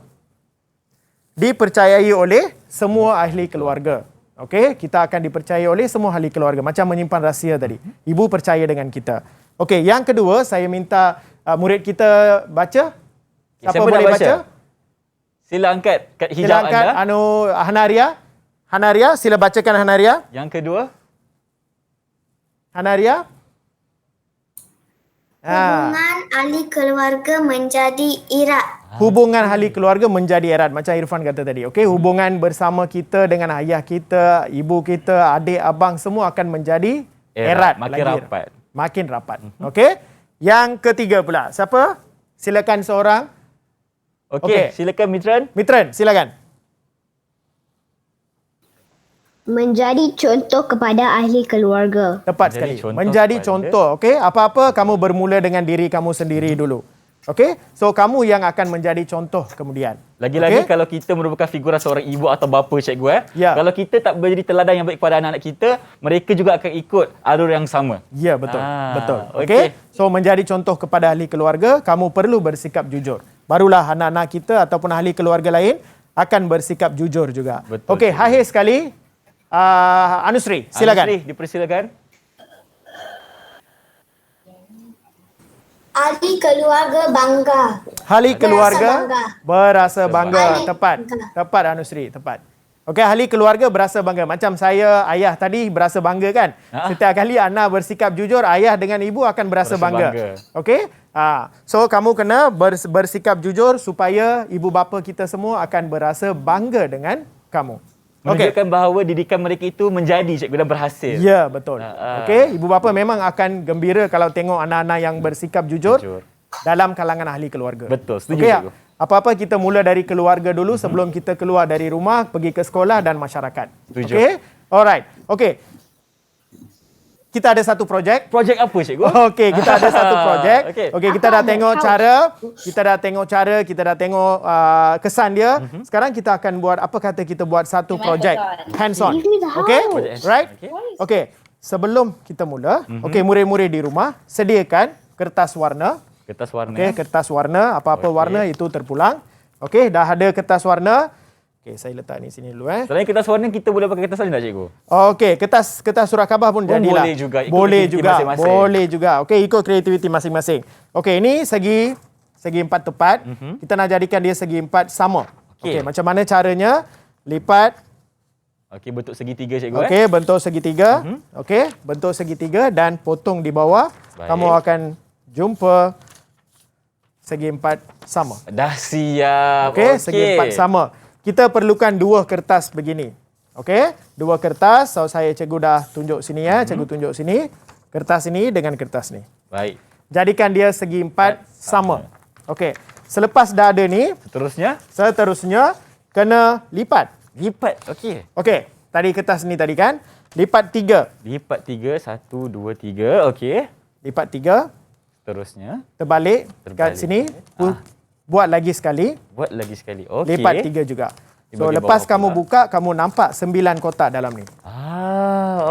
Dipercayai oleh semua ahli keluarga. Okey, kita akan dipercayai oleh semua ahli keluarga. Macam menyimpan rahsia tadi. Ibu percaya dengan kita. Okey, yang kedua, saya minta murid kita baca. Siapa boleh baca? Sila angkat kad hijab Sila angkat anda. Hanaria. Hanaria, sila bacakan Hanaria. Yang kedua. Hanaria. Hubungan ahli keluarga menjadi erat. Hubungan ahli keluarga menjadi erat. Macam Irfan kata tadi. Okey, hubungan bersama kita dengan ayah kita, ibu kita, adik, abang, semua akan menjadi erat. Makin rapat. Okey. Yang ketiga pula. Siapa? Silakan seorang. Okey, silakan Mitran. Mitran, silakan. Menjadi contoh kepada ahli keluarga. Tepat sekali. Menjadi contoh. Okey, apa-apa kamu bermula dengan diri kamu sendiri dulu. Okey? So kamu yang akan menjadi contoh kemudian. Lagi-lagi kalau kita merupakan figura seorang ibu atau bapa, cikgu. Ya. Kalau kita tak menjadi teladan yang baik kepada anak-anak kita, mereka juga akan ikut alur yang sama. Ya, betul. Betul. Okey? So menjadi contoh kepada ahli keluarga, kamu perlu bersikap jujur. Barulah anak-anak kita ataupun ahli keluarga lain akan bersikap jujur juga. Okey, akhir sekali, Anusri, silakan. Anusri, dipersilakan. Ahli keluarga bangga. Ahli keluarga berasa bangga. Ahli Tepat Anusri, tepat. Okey, ahli keluarga berasa bangga. Macam saya, ayah tadi berasa bangga kan? Setiap kali anak bersikap jujur, ayah dengan ibu akan berasa bangga. Okey? So kamu kena bersikap jujur supaya ibu bapa kita semua akan berasa bangga dengan kamu. Menunjukkan bahawa didikan mereka itu menjadi, cikgu, dan berhasil. Ya, betul. Okey, ibu bapa memang akan gembira kalau tengok anak-anak yang bersikap jujur dalam kalangan ahli keluarga. Betul, setuju, cikgu. Apa-apa kita mula dari keluarga dulu sebelum kita keluar dari rumah, pergi ke sekolah dan masyarakat. Setuju. Okey? Alright. Okey. Kita ada satu projek. Projek apa, cikgu? Okey, kita ada satu projek. Okey, kita dah tengok cara, kita dah tengok kesan dia. Sekarang kita akan buat, apa kata kita buat satu projek hands on. Okey? Right? Okey. Sebelum kita mula, okey, murid-murid di rumah sediakan kertas warna. Okey, kertas warna, apa-apa warna itu terpulang. Okey, dah ada kertas warna. Okey, saya letak ni sini dulu. Selain kertas warna, kita boleh pakai kertas lain tak, cikgu? Okey, kertas surat khabar pun jadilah. Boleh juga. Boleh juga. Okey, ikut kreativiti masing-masing. Okey, ini segi 4 tepat. Kita nak jadikan dia segi 4 sama. Okey, macam mana caranya? Lipat. Okey, bentuk segitiga, cikgu. Okey, bentuk segitiga. Okey, bentuk segitiga dan potong di bawah. Baik. Kamu akan jumpa segi 4 sama. Dah siap. Okey, segi 4 sama. Kita perlukan 2 kertas begini. Okey, 2 kertas. So, cikgu dah tunjuk sini ya. Cikgu tunjuk sini. kertas ini dengan kertas ni. Baik. Jadikan dia segi empat sama. Okey. Selepas dah ada ni, seterusnya kena lipat. Lipat. Okey. Okey. Tadi kertas ni tadi kan. Lipat 3. Lipat 3, 1, 2, 3. Okey. Lipat 3. Seterusnya. Terbalik kat sini. Buat lagi sekali. Buat lagi sekali. Okey. Lipat 3 juga. So Di bahagian lepas bawah kamu pula. buka, kamu nampak 9 kotak dalam ni.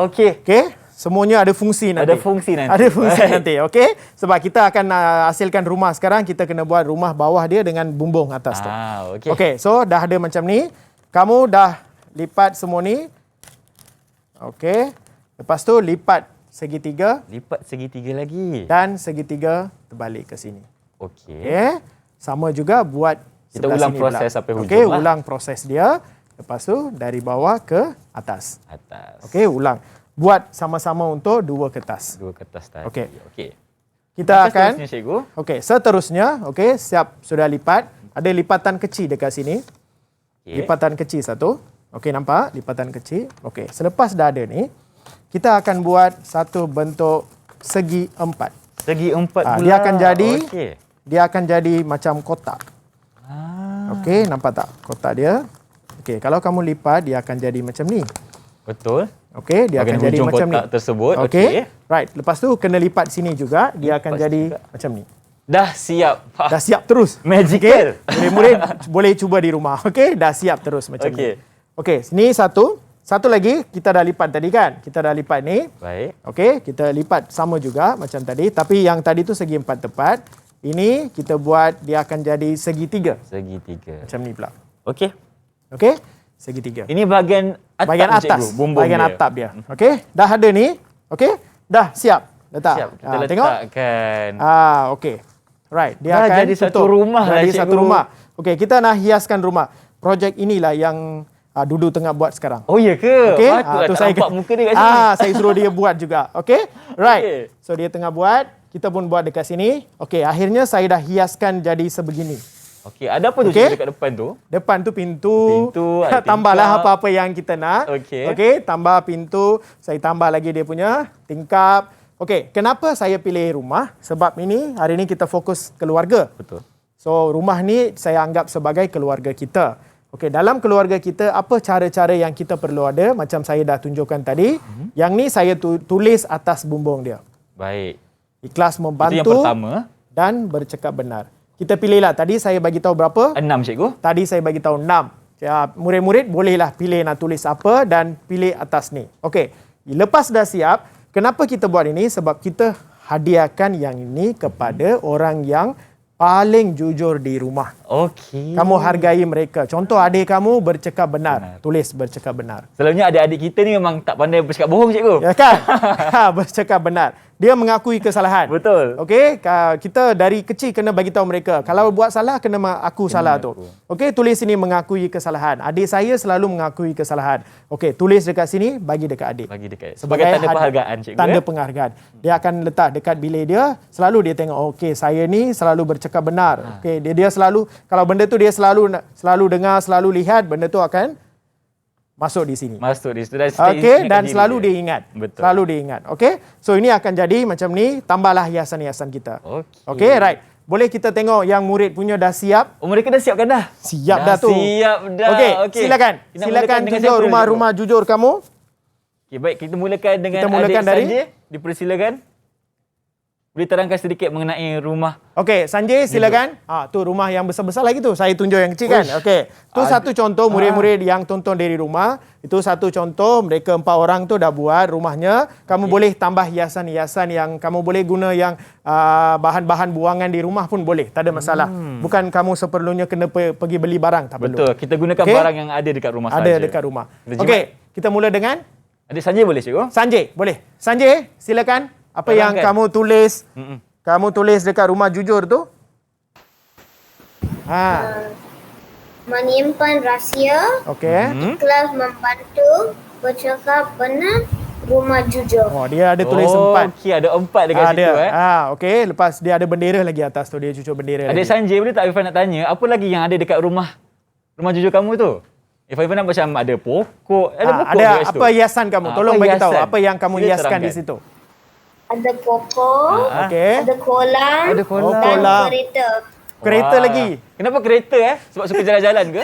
Okey. Okey? Semuanya ada fungsi nanti. Ada fungsi nanti. Ada fungsi Baik. nanti, okey? Sebab kita akan hasilkan rumah sekarang, kita kena buat rumah bawah dia dengan bumbung atas tu. Okey. Okey, so dah ada macam ni. Kamu dah lipat semua ni. Okey. Lepas tu lipat segitiga Lipat segitiga lagi. dan segitiga terbalik ke sini. Okey. Okey? Sama juga buat Kita sebelah ulang sini proses pula. sampai hujung Okey, lah. ulang proses dia. Lepas tu dari bawah ke atas. Atas. Okey, ulang. Buat sama-sama untuk 2 kertas. 2 kertas tadi. Okey. Okey. Kita Lepas akan seterusnya, cikgu. okey, seterusnya, okey, siap sudah lipat. Ada lipatan kecil dekat sini. Okey. Lipatan kecil satu. Okey, nampak? Lipatan kecil. Okey, selepas dah ada ni, kita akan buat satu bentuk segi 4. Segi 4 pula. Dia akan jadi Okey. dia akan jadi macam kotak. Okey, nampak tak kotak dia? Okey, kalau kamu lipat dia akan jadi macam ni. Betul. Okey, dia Bahagian akan jadi hujung macam ni. kotak tersebut. Okey. Okey. Right, lepas tu kena lipat sini juga, dia akan Lipat jadi juga. macam ni. Dah siap. Dah siap terus. Magical. Okey? Murid-murid boleh cuba di rumah. Okey, dah siap terus macam Okey. ni. Okey, ni satu. Satu lagi kita dah lipat tadi kan? Kita dah lipat ni. Baik. Okey, kita lipat sama juga macam tadi, tapi yang tadi tu segi 4 tepat. Ini kita buat dia akan jadi segi 3. Segitiga. Macam ni pula. Okey. Okey? Segi 3. Ini bahagian atap Bahagian tu, atas. cikgu. Bumbung Bahagian dia. atap dia. Okey? Dah ada ni. Okey? Dah siap. Letak. Siap. Kita Tengok. letakkan. Okey. Right, dia Dah akan jadi satu tutup. rumah lah, Jadi cikgu. satu rumah. Okey, kita nak hiaskan rumah. Projek inilah yang Dudu tengah buat sekarang. Oh ya ke? Okey, Patutlah tu tak saya nampak muka dia kat sini. saya suruh dia buat juga. Okey? Right. Okey. So dia tengah buat, kita pun buat dekat sini. Okey, akhirnya saya dah hiaskan jadi sebegini. Okey, ada apa tu Okey. cikgu dekat depan tu? Depan tu pintu. Pintu, ada Tambahlah tingkap. apa-apa yang kita nak. Okey. Okey, tambah pintu. Saya tambah lagi dia punya tingkap. Okey, kenapa saya pilih rumah? Sebab ini hari ini kita fokus keluarga. Betul. So rumah ni saya anggap sebagai keluarga kita. Okey, dalam keluarga kita apa cara-cara yang kita perlu ada? Macam saya dah tunjukkan tadi. Yang ni saya tulis atas bumbung dia. Baik. Ikhlas Itu yang membantu pertama. dan bercakap benar. Kita pilihlah. Tadi saya bagi tahu berapa? 6 cikgu. Tadi saya bagi tahu 6. Ya, murid-murid bolehlah pilih nak tulis apa dan pilih atas ni. Okey. Lepas dah siap, kenapa kita buat ini? Sebab kita hadiahkan yang ini kepada orang yang paling jujur di rumah. Okey. Kamu hargai mereka. Contoh adik kamu bercakap benar. Tulis bercakap benar. Selalunya adik-adik kita ni memang tak pandai bercakap bohong cikgu. Ya kan? Bercakap benar. Dia mengakui kesalahan. Betul. Okey, kita dari kecil kena bagi tahu mereka. Kalau buat salah kena mengaku salah tu. Okey, tulis sini mengakui kesalahan. Adik saya selalu mengakui kesalahan. Okey, tulis dekat sini, bagi dekat adik. Bagi dekat. Sebagai tanda penghargaan cikgu. Tanda penghargaan. Dia akan letak dekat bilik dia, selalu dia tengok, okey, saya ni selalu bercakap benar. Okey, dia selalu kalau benda tu dia selalu dengar, selalu lihat, benda tu akan masuk di sini. Masuk di situ. Dan Okey, dan selalu dia ingat. Betul. Selalu dia ingat. Okey? So ini akan jadi macam ni, tambahlah hiasan-hiasan kita. Okey. Okey, right. Boleh kita tengok yang murid punya dah siap? Oh, mereka dah siapkan dah? Siap dah tu. Siap dah. Okey, silakan. Kita Silakan mulakan dengan tunjuk siapa, rumah-rumah jujur kamu. Okey, baik. Kita mulakan dengan Kita mulakan adik dari- Sanjay. Dipersilakan. Boleh terangkan sedikit mengenai rumah. Okey, Sanjay silakan. Tu rumah yang besar-besar lagi tu. Saya tunjuk yang kecil kan. Okey. Tu satu contoh murid-murid yang tonton dari rumah. Itu satu contoh mereka 4 orang tu dah buat rumahnya. Kamu boleh tambah hiasan-hiasan yang kamu boleh guna yang bahan-bahan buangan di rumah pun boleh. Tak ada masalah. Bukan kamu seperlunya kena pergi beli barang, tak perlu. Betul. Kita gunakan Okey? barang yang ada dekat rumah saja. Ada dekat rumah. Kita Okey, kita mula dengan Adik Sanjay boleh cikgu? Sanjay, boleh. Sanjay, silakan. Apa yang Terangkan. kamu tulis? Kamu tulis dekat rumah jujur tu? Menyimpan rahsia, Okey. ikhlas membantu, bercakap benar, rumah jujur. Oh, dia ada tulis 4. Okey, ada 4 dekat situ. Okey, lepas dia ada bendera lagi atas tu, dia cucuk bendera Adik lagi. Sanjay, boleh tak Irfan nak tanya, apa lagi yang ada dekat rumah jujur kamu tu? Irfan nak macam ada pokok. Ada pokok ada dekat situ? apa hiasan kamu? Tolong Apa bagi tahu hiasan? apa yang kamu Sila hiaskan di terangkan. situ. ada pokok, Okey. ada kolam, Ada kolam. dan Kolam. kereta. Kereta Wah. lagi. Kenapa kereta Sebab suka jalan-jalan ke?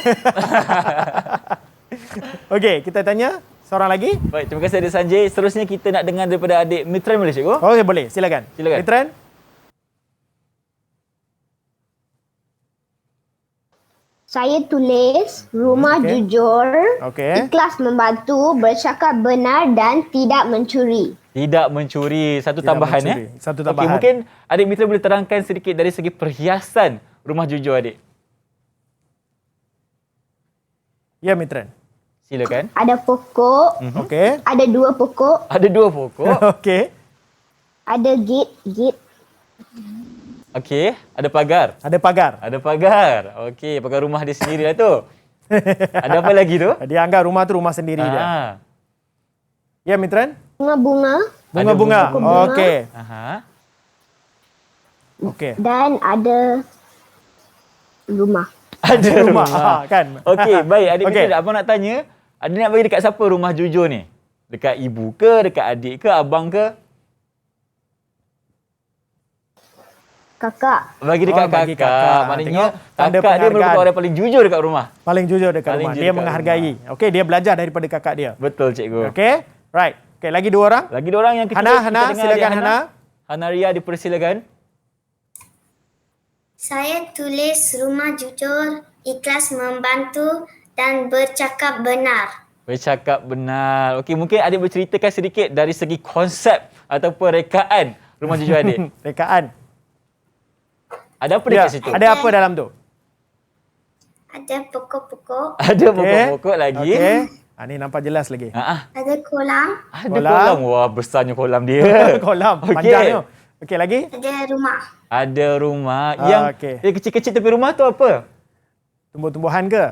Okey, kita tanya seorang lagi. Baik, terima kasih Adik Sanjay. Seterusnya kita nak dengar daripada adik Mitran boleh cikgu? Okey, boleh. Silakan. Silakan. Mitran. Saya tulis rumah Okey. jujur, Okey. ikhlas membantu, bercakap benar dan tidak mencuri. Tidak mencuri. Satu Tidak tambahan mencuri. Satu Okey, tambahan. mungkin adik Mitra boleh terangkan sedikit dari segi perhiasan rumah jujur adik. Ya, Mitran. Silakan. Ada pokok, Okey. ada 2 pokok, Ada 2 pokok. Okey. ada gate. Okey, ada pagar. Ada pagar. Ada pagar. Okey, pagar rumah dia sendirilah tu. Ada apa lagi tu? Dia anggap rumah tu rumah sendiri dia. Ah. Ya, Mitran. Bunga-bunga Bunga-bunga. bunga. Okey. Aha. Okey. dan ada rumah. Ada Rumah. rumah. Kan? Okey, baik. Adik Okey. Mitra, abang nak tanya, adik nak bagi dekat siapa rumah jujur ni? Dekat ibu ke, dekat adik ke, abang ke? Kakak, Bagi dekat bagi kakak. kakak. Maknanya Tengok, tanda kakak dia merupakan penghargaan. orang yang paling jujur dekat rumah. Paling jujur dekat Paling rumah. jujur Dia dekat menghargai. Okey, dia belajar daripada kakak dia. Betul, cikgu. Okey. Right. Okey, lagi 2 orang. Lagi 2 orang yang ketiga. Hana, kita Hana, dengar silakan adik Hana. Hana Ria, dipersilakan. Saya tulis rumah jujur, ikhlas membantu dan bercakap benar. Bercakap benar. Okey, mungkin adik berceritakan sedikit dari segi konsep ataupun rekaan rumah jujur adik. Rekaan. Ada apa Ya, dekat situ? ada apa dalam tu? Ada pokok-pokok, Ada Okey. pokok-pokok lagi. Okey. Ni nampak jelas lagi. ada kolam, Ada Kolam. kolam. Wah, besarnya kolam dia. Kolam. Okey. Panjang tu. Okey, lagi? ada rumah. Ada rumah. Yang okey. yang kecil-kecil tepi rumah tu apa? Tumbuh-tumbuhan ke?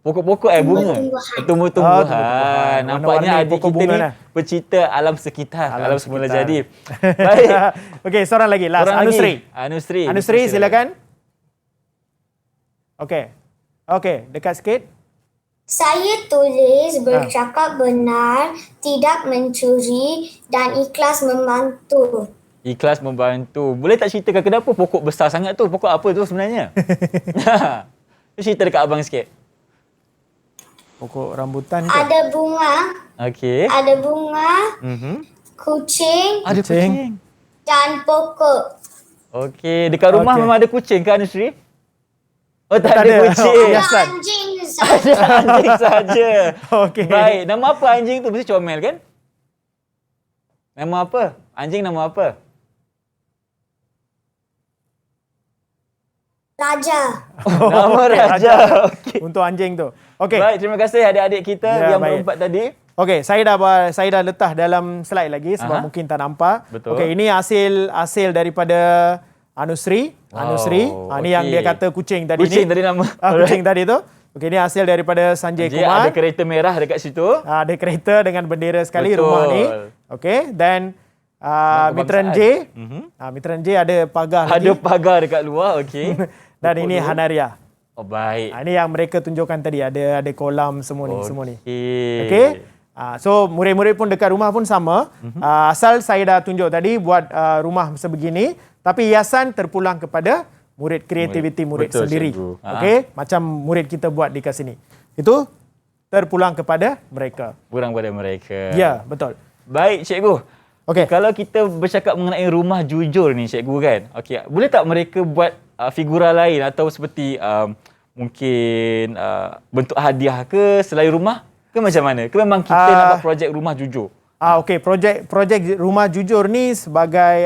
Pokok-pokok bunga. Tumbuh-tumbuhan. Tumbuh-tumbuhan. tumbuh-tumbuhan. Nampaknya Warna-warni adik pokok kita bunga ni lah. pecinta alam sekitar. Alam semula sekitar. jadi. Baik. Okey, seorang lagi. Last. Orang Anusri. lagi. Anusri. Anusri, silakan. Okey. Okey, dekat sikit. Saya tulis bercakap benar, tidak mencuri dan ikhlas membantu. Ikhlas membantu. Boleh tak ceritakan kenapa pokok besar sangat tu? Pokok apa tu sebenarnya? Cerita dekat abang sikit. Pokok rambutan ke? Ada bunga, Okey. ada bunga, kucing Ada kucing. dan pokok. Okey. Dekat rumah Okey. memang ada kucing ke Anusri? Oh, tak Tak ada ada. kucing. Oh, Ada Hiasan. anjing saja. Ada anjing saja. Okey. Baik. Nama apa anjing tu? Mesti comel kan? Nama apa? Anjing nama apa? Raja. Nama Okey, Raja. Okey. Untuk anjing tu. Okey. Baik, terima kasih adik-adik kita Ya, yang baik. berempat tadi. Okey, saya dah letak dalam slide lagi sebab Aha. mungkin tak nampak. Betul. Okey, ini hasil daripada Anusri. Wow, Anusri. Ni yang okey. dia kata kucing tadi Kucing ni. tadi nama. Kucing tadi tu. Okey, ini hasil daripada Sanjay Dia Kumar. ada kereta merah dekat situ. Ada kereta dengan bendera sekali Betul. rumah ni. Okey, dan Mitran J. Mitran J ada pagar Ada lagi. pagar dekat luar. Okey. Dan ini Hanaria. Oh, baik. Ini yang mereka tunjukkan tadi, ada kolam semua ni, semua ni. Okey. Okey. So murid-murid pun dekat rumah pun sama. Asal saya dah tunjuk tadi buat rumah sebegini, tapi hiasan terpulang kepada murid kreativiti murid Betul, sendiri. cikgu. Okey, macam murid kita buat di kat sini. Itu terpulang kepada mereka. Kurang pada mereka. Ya, betul. Baik, cikgu. Okey. Kalau kita bercakap mengenai rumah jujur ni, cikgu kan. Okey, boleh tak mereka buat figura lain atau seperti mungkin bentuk hadiah ke selain rumah? Ke macam mana? Ke memang kita nak buat projek rumah jujur? Okey, projek rumah jujur ni sebagai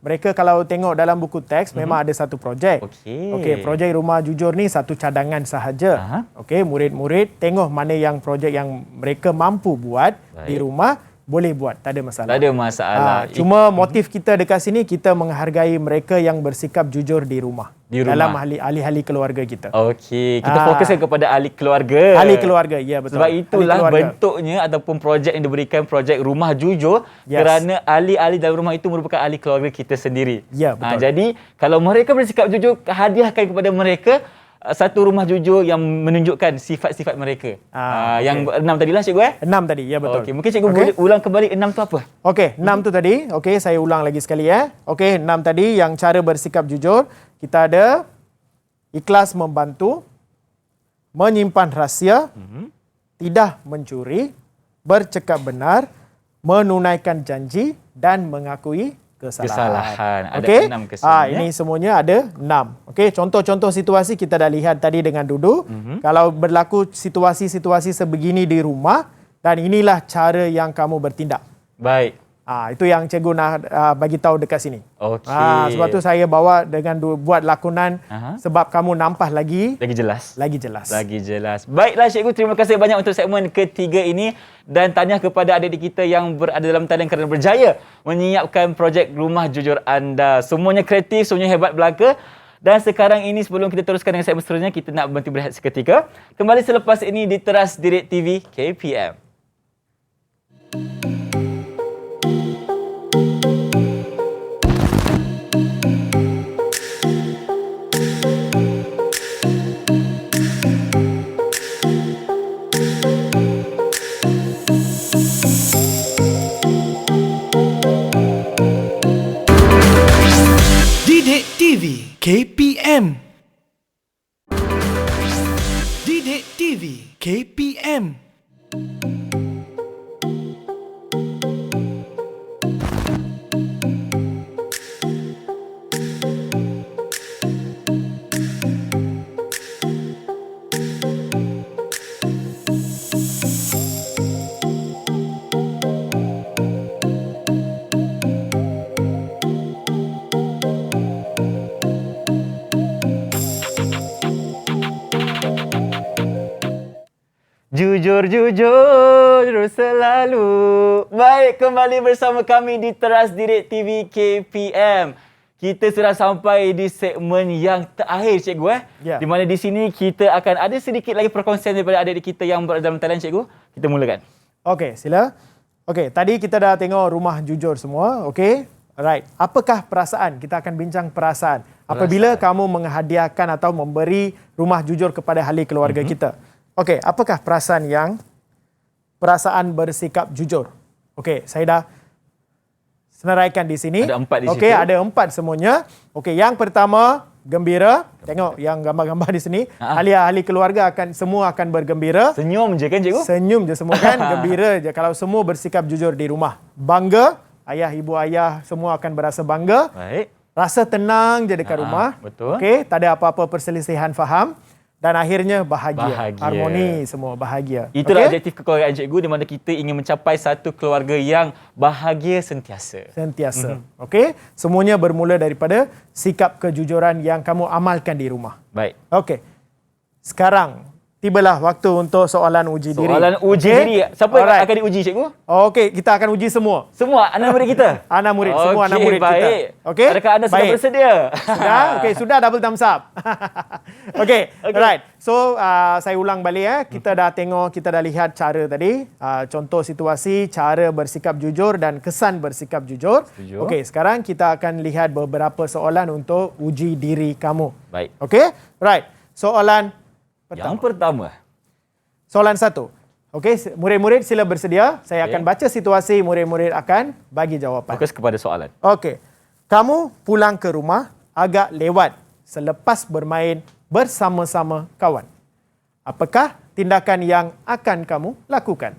mereka kalau tengok dalam buku teks memang ada satu projek. Okey. Okey, projek rumah jujur ni satu cadangan sahaja. Aha. Okey, murid-murid tengok mana yang projek yang mereka mampu buat di Baik. rumah, boleh buat, tak ada masalah. Tak ada masalah. Cuma motif kita dekat sini kita menghargai mereka yang bersikap jujur di rumah. Di rumah. Dalam ahli-ahli keluarga kita. Okey, kita fokuskan kepada ahli keluarga. Ahli keluarga, ya betul. Sebab Ahli itulah keluarga. bentuknya ataupun projek yang diberikan projek rumah jujur Yes. kerana ahli-ahli dalam rumah itu merupakan ahli keluarga kita sendiri. Ya, betul. Jadi kalau mereka bersikap jujur, hadiahkan kepada mereka satu rumah jujur yang menunjukkan sifat-sifat mereka. Yang 6 tadilah cikgu 6 tadi, ya betul. Okey, mungkin cikgu boleh ulang kembali 6 tu apa? Okey, 6 tu tadi. Okey, saya ulang lagi sekali Okey, 6 tadi yang cara bersikap jujur. Kita ada ikhlas membantu, menyimpan rahsia, tidak mencuri, bercakap benar, menunaikan janji dan mengakui kesalahan. Ada Okey? 6 kesan. Ini semuanya ada 6. Okey, contoh-contoh situasi kita dah lihat tadi dengan Dudu. Kalau berlaku situasi-situasi sebegini di rumah, dan inilah cara yang kamu bertindak. Baik. Itu yang cikgu nak bagi tahu dekat sini. Okey. Sebab tu saya bawa dengan buat lakonan sebab kamu nampak lagi jelas. Lagi jelas. Baiklah cikgu, terima kasih banyak untuk segmen ketiga ini dan tahniah kepada adik-adik kita yang berada dalam talian kerana berjaya menyiapkan projek Rumah Jujur Anda. Semuanya kreatif, semuanya hebat belaka. Dan sekarang ini sebelum kita teruskan dengan segmen seterusnya, kita nak berhenti berehat seketika. Kembali selepas ini di Teras Direct TV KPM. Didik TV KPM. Didik TV KPM. Jujur selalu. Baik, kembali bersama kami di Teras Direct TV KPM. Kita sudah sampai di segmen yang terakhir cikgu Di mana di sini kita akan ada sedikit lagi perkongsian daripada adik-adik kita yang berada dalam talian cikgu. Kita mulakan. Okey, sila. Okey, tadi kita dah tengok rumah jujur semua. Okey. Alright. Apakah perasaan? Kita akan bincang perasaan. Apabila kamu menghadiahkan atau memberi rumah jujur kepada ahli keluarga kita. Okey, apakah perasaan bersikap jujur? Okey, saya dah senaraikan di sini. Ada 4 di situ. Okey, ada 4 semuanya. Okey, yang pertama gembira. Tengok yang gambar-gambar di sini. Ahli-ahli keluarga semua akan bergembira. Senyum je kan cikgu? Senyum je semua kan, gembira je kalau semua bersikap jujur di rumah. Bangga, ayah, ibu, ayah semua akan berasa bangga. Baik. Rasa tenang je dekat rumah. Betul. Okey, tak ada apa-apa perselisihan faham. Dan akhirnya bahagia. Harmoni semua, bahagia. Itulah objektif kekeluargaan cikgu di mana kita ingin mencapai satu keluarga yang bahagia sentiasa. Okey, semuanya bermula daripada sikap kejujuran yang kamu amalkan di rumah. Baik. Okey. Sekarang tibalah waktu untuk soalan uji diri. Soalan uji diri. Siapa yang akan diuji cikgu? Okey, kita akan uji semua. Semua anak murid kita? Anak murid, semua anak murid kita. Okey. Adakah anda sudah bersedia? Sudah? Okey, sudah double thumbs up. Okey. Alright. So, saya ulang balik Kita dah tengok, kita dah lihat cara tadi, contoh situasi, cara bersikap jujur dan kesan bersikap jujur. Okey, sekarang kita akan lihat beberapa soalan untuk uji diri kamu. Baik. Okey? Right. Soalan yang pertama. Soalan 1. Okey, murid-murid sila bersedia. Saya akan baca situasi, murid-murid akan bagi jawapan. Fokus kepada soalan. Okey. Kamu pulang ke rumah agak lewat selepas bermain bersama-sama kawan. Apakah tindakan yang akan kamu lakukan?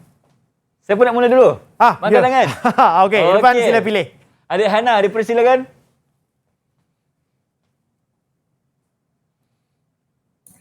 Siapa nak mula dulu? Angkat tangan. Okey, Irfan sila pilih. Adik Hana, dipersilakan.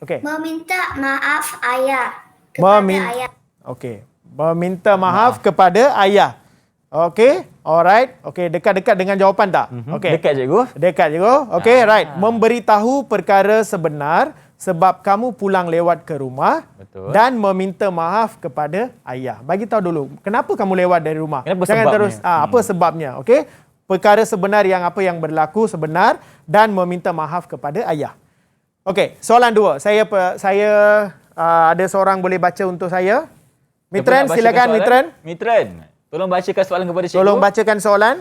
Okey. Meminta maaf ayah. Ayah. Okey. Meminta maaf kepada ayah. Okey. Alright. Okey, dekat-dekat dengan jawapan tak? Okey. Dekat cikgu. Dekat cikgu. Okey, right. Memberitahu perkara sebenar sebab kamu pulang lewat ke rumah. Betul. Dan meminta maaf kepada ayah. Bagi tahu dulu, kenapa kamu lewat dari rumah? Kenapa Jangan sebabnya? terus apa sebabnya, okey? Perkara sebenar apa yang berlaku sebenar dan meminta maaf kepada ayah. Okey, soalan 2. Saya ada seorang boleh baca untuk saya. Mitran, silakan Mitran. Mitran, tolong bacakan soalan kepada cikgu. Tolong bacakan soalan.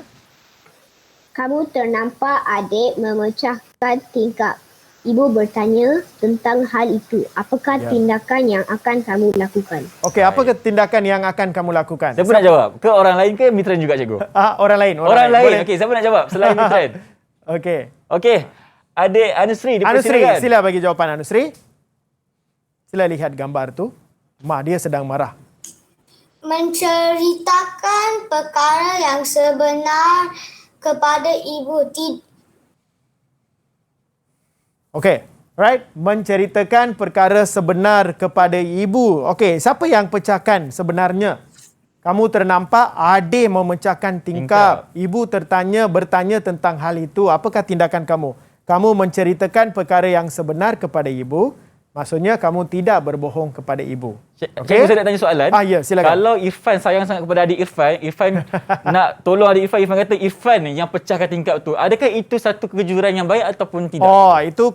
Kamu ternampak adik memecahkan tingkap. Ibu bertanya tentang hal itu. Apakah tindakan yang akan kamu lakukan? Okey, apa tindakan yang akan kamu lakukan? Siapa nak jawab? Ke orang lain ke Mitran juga cikgu? Orang lain. Orang lain. Boleh. Okey, siapa nak jawab selain Mitran? Okey. Okey. Adik Anusri, Anusri, dipersilakan. sila bagi jawapan Anusri. Sila lihat gambar tu. Mak dia sedang marah. Menceritakan perkara yang sebenar kepada ibu. Okey. Right, menceritakan perkara sebenar kepada ibu. Okey, siapa yang pecahkan sebenarnya? Kamu ternampak adik memecahkan tingkap. Ibu bertanya tentang hal itu. Apakah tindakan kamu? Kamu menceritakan perkara yang sebenar kepada ibu. Maksudnya kamu tidak berbohong kepada ibu. Cikgu saya nak tanya soalan. Ya, silakan. Kalau Irfan sayang sangat kepada adik Irfan, Irfan nak tolong adik Irfan, Irfan kata Irfan yang pecahkan tingkap tu. Adakah itu satu kejujuran yang baik ataupun tidak? Itu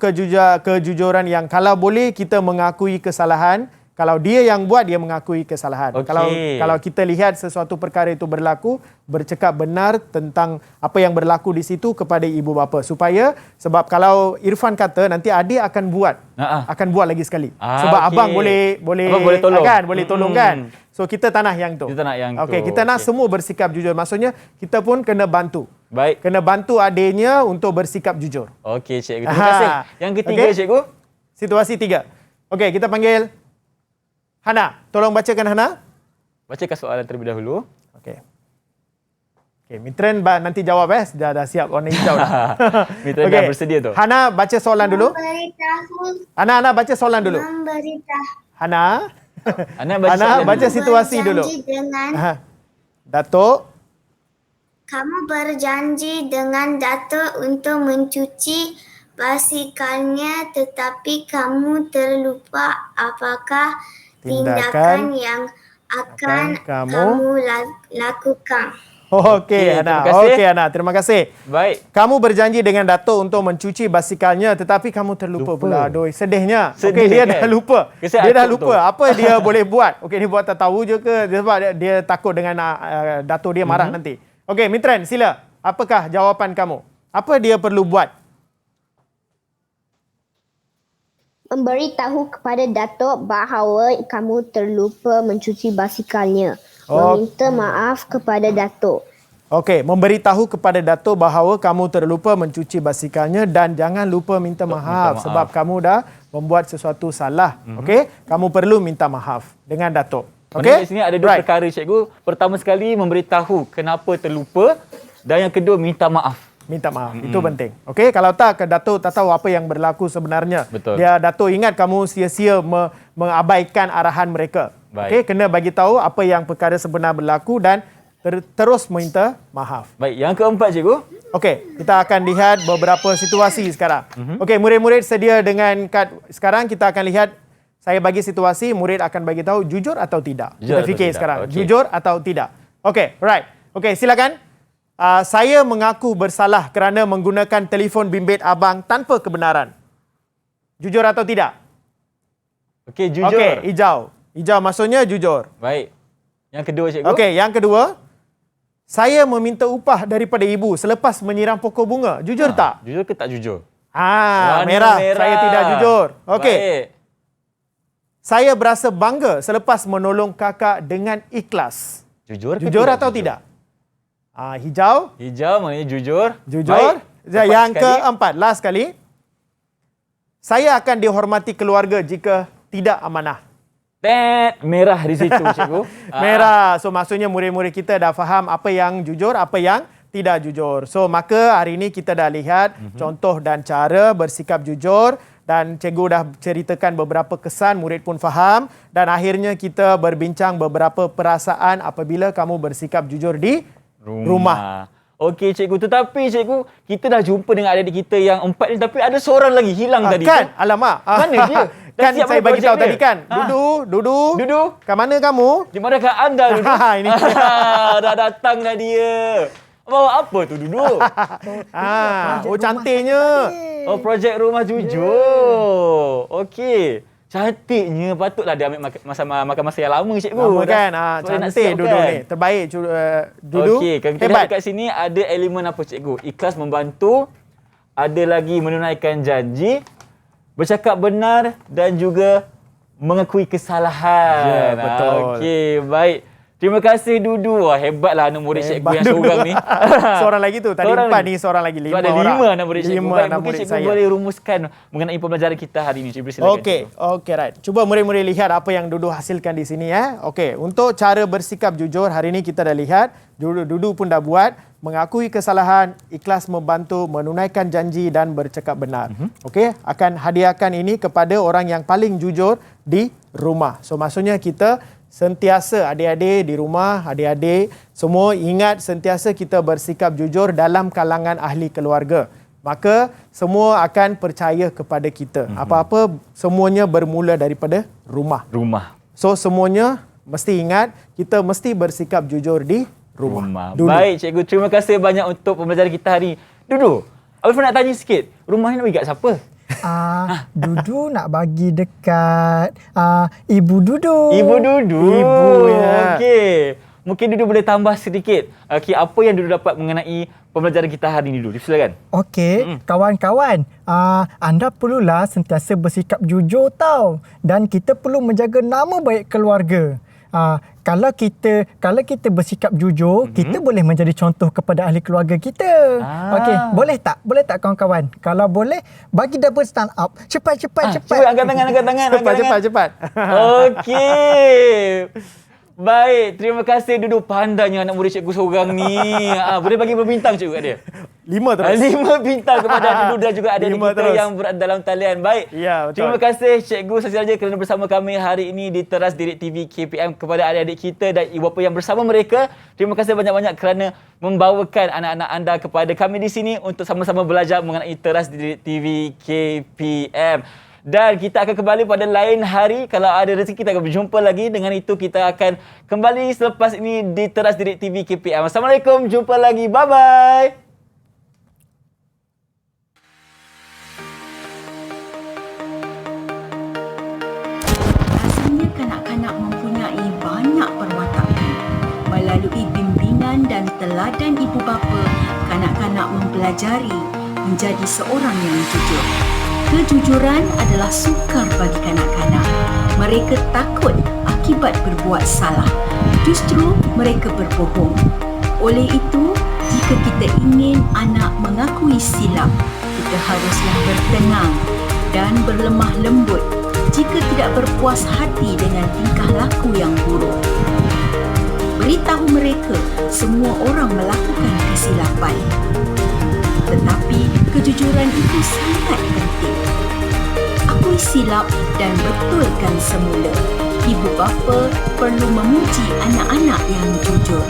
kejujuran yang kalau boleh kita mengakui kesalahan. Kalau dia yang buat, dia mengakui kesalahan. Kalau kita lihat sesuatu perkara itu berlaku, bercakap benar tentang apa yang berlaku di situ kepada ibu bapa. Sebab kalau Irfan kata nanti adik akan buat. Akan buat lagi sekali. Sebab abang boleh tolong. Kan? Boleh tolong kan? So kita tak nak yang tu. Kita nak semua bersikap jujur. Maksudnya kita pun kena bantu. Baik. Kena bantu adiknya untuk bersikap jujur. Okey, cikgu. Terima kasih. Yang ketiga, cikgu. Situasi 3. Okey, kita panggil Hana. Tolong bacakan Hana. Bacakan soalan terlebih dahulu. Okey. Mitran nanti jawab dah siap warna hijau dah. Mitran dah bersedia tu. Hana baca soalan dulu. Hana baca soalan dulu. Hana baca situasi dulu. Datuk. Kamu berjanji dengan Datuk untuk mencuci basikalnya, tetapi kamu terlupa. Apakah tindakan yang akan kamu lakukan? Okey, Hana. Okey, Hana. Terima kasih. Baik. Kamu berjanji dengan Datuk untuk mencuci basikalnya, tetapi kamu terlupa pula. Aduh, sedihnya. Okey, dia dah lupa. Dia dah lupa. Apa dia boleh buat? Okey, dia buat tak tahu je ke? Sebab dia takut dengan Datuk dia marah nanti. Okey, Mitran, sila. Apakah jawapan kamu? Apa dia perlu buat? Memberitahu kepada Datuk bahawa kamu terlupa mencuci basikalnya. Meminta maaf kepada Datuk. Okey, memberitahu kepada Datuk bahawa kamu terlupa mencuci basikalnya dan jangan lupa minta maaf sebab kamu dah membuat sesuatu salah. Okey, kamu perlu minta maaf dengan Datuk. Okey. Di sini ada dua perkara, cikgu. Pertama sekali memberitahu kenapa terlupa dan yang kedua minta maaf. Minta maaf. Itu penting. Okey, kalau tak Datuk tak tahu apa yang berlaku sebenarnya. Betul. Datuk ingat kamu sia-sia mengabaikan arahan mereka. Okey, kena bagi tahu apa yang perkara sebenar berlaku dan terus minta maaf. Baik, yang keempat, cikgu. Okey, kita akan lihat beberapa situasi sekarang. Okey, murid-murid sedia dengan kad. Sekarang kita akan lihat, saya bagi situasi, murid akan bagi tahu jujur atau tidak. Kita fikir sekarang, jujur atau tidak. Okey, right. Okey, silakan. Saya mengaku bersalah kerana menggunakan telefon bimbit abang tanpa kebenaran. Jujur atau tidak? Okey, jujur. Okey, hijau. Hijau maksudnya jujur. Baik. Yang kedua, cikgu. Okey, yang kedua. Saya meminta upah daripada ibu selepas menyiram pokok bunga. Jujur tak? Jujur ke tak jujur? Merah. Saya tidak jujur. Okey. Baik. Saya berasa bangga selepas menolong kakak dengan ikhlas. Jujur ke jujur atau tidak? Hijau. Hijau maknanya jujur. Jujur. Yang keempat, last sekali. Saya akan dihormati keluarga jika tidak amanah. Merah di situ, cikgu. Merah. So maksudnya murid-murid kita dah faham apa yang jujur, apa yang tidak jujur. So maka hari ini kita dah lihat contoh dan cara bersikap jujur dan cikgu dah ceritakan beberapa kesan, murid pun faham dan akhirnya kita berbincang beberapa perasaan apabila kamu bersikap jujur di rumah. Okey, cikgu. Tetapi cikgu, kita dah jumpa dengan adik kita yang 4 ni tapi ada seorang lagi hilang tadi. Kan? Alamak. Mana dia? Kan saya bagi tahu tadi kan. Dudu. Kat mana kamu? Di mana kat anda, Dudu? Ini. Dah datang dah dia. Bawa apa tu, Dudu? Cantiknya. Oh, projek rumah jujur. Okey. Cantiknya. Patutlah dia ambil makan masa yang lama, cikgu. Lama kan? Cantik Dudu ni. Terbaik Dudu. Okey, kalau kita lihat kat sini ada elemen apa, cikgu? Ikhlas membantu, ada lagi menunaikan janji, bercakap benar dan juga mengakui kesalahan. Ya, betul. Okey, baik. Terima kasih Dudu. Wah, hebatlah anak murid cikgu yang seorang ni. Seorang lagi tu. Tadi Seorang 4 lagi. ni, seorang lagi. 5 Ada orang. 5 anak murid cikgu. 5 Baik, anak mungkin murid cikgu saya. boleh rumuskan mengenai pembelajaran kita hari ini. Cikgu silakan. Okey, okey, right. Cuba murid-murid lihat apa yang Dudu hasilkan di sini ya. Okey, untuk cara bersikap jujur hari ini kita dah lihat, Dudu pun dah buat, mengakui kesalahan, ikhlas membantu, menunaikan janji dan bercakap benar. Okey, akan hadiahkan ini kepada orang yang paling jujur di rumah. So maksudnya kita sentiasa adik-adik di rumah, adik-adik semua ingat sentiasa kita bersikap jujur dalam kalangan ahli keluarga. Maka semua akan percaya kepada kita. Apa-apa semuanya bermula daripada rumah. So semuanya mesti ingat kita mesti bersikap jujur di rumah. Dulu. Baik cikgu, terima kasih banyak untuk pembelajaran kita hari. Dudu, Alif nak tanya sikit. Rumah ni nak bagi kat siapa? Dudu nak bagi dekat Ibu Dudu. Ibu Dudu. Ibu, ya. Okey. Mungkin Dudu boleh tambah sedikit. Okey, apa yang Dudu dapat mengenai pembelajaran kita hari ini, Dudu? Silakan. Okey, kawan-kawan, anda perlulah sentiasa bersikap jujur tau. Dan kita perlu menjaga nama baik keluarga. Kalau kita bersikap jujur, kita boleh menjadi contoh kepada ahli keluarga kita. Okey, boleh tak kawan-kawan? Kalau boleh, bagi double stand up. Cepat. Cuba angkat tangan. Cepat. Okey. Baik, terima kasih Dudu. Pandainya anak murid cikgu seorang ni. Boleh bagi berapa bintang cikgu kat dia? 5 terus. 5 bintang kepada Dudu dan juga adik-adik 5 kita terus. yang berada dalam talian. Baik. Ya, betul. Terima kasih Cikgu Sasi Raja kerana bersama kami hari ini di Teras Didik TV KPM, kepada adik-adik kita dan ibu bapa yang bersama mereka. Terima kasih banyak-banyak kerana membawakan anak-anak anda kepada kami di sini untuk sama-sama belajar mengenai Teras Didik TV KPM. Dan kita akan kembali pada lain hari. Kalau ada rezeki kita akan berjumpa lagi. Dengan itu kita akan kembali selepas ini di Teras Didik TV KPM. Assalamualaikum. Jumpa lagi. Bye-bye. Rasanya kanak-kanak mempunyai banyak perwatakan. Melalui bimbingan dan teladan ibu bapa, kanak-kanak mempelajari menjadi seorang yang jujur. Kejujuran adalah sukar bagi kanak-kanak. Mereka takut akibat berbuat salah. Justru mereka berbohong. Oleh itu, jika kita ingin anak mengakui silap, kita haruslah bertenang dan berlemah lembut jika tidak berpuas hati dengan tingkah laku yang buruk. Beritahu mereka semua orang melakukan kesilapan. Tetapi kejujuran itu sangat penting. Akui silap dan betulkan semula. Ibu bapa perlu memuji anak-anak yang jujur.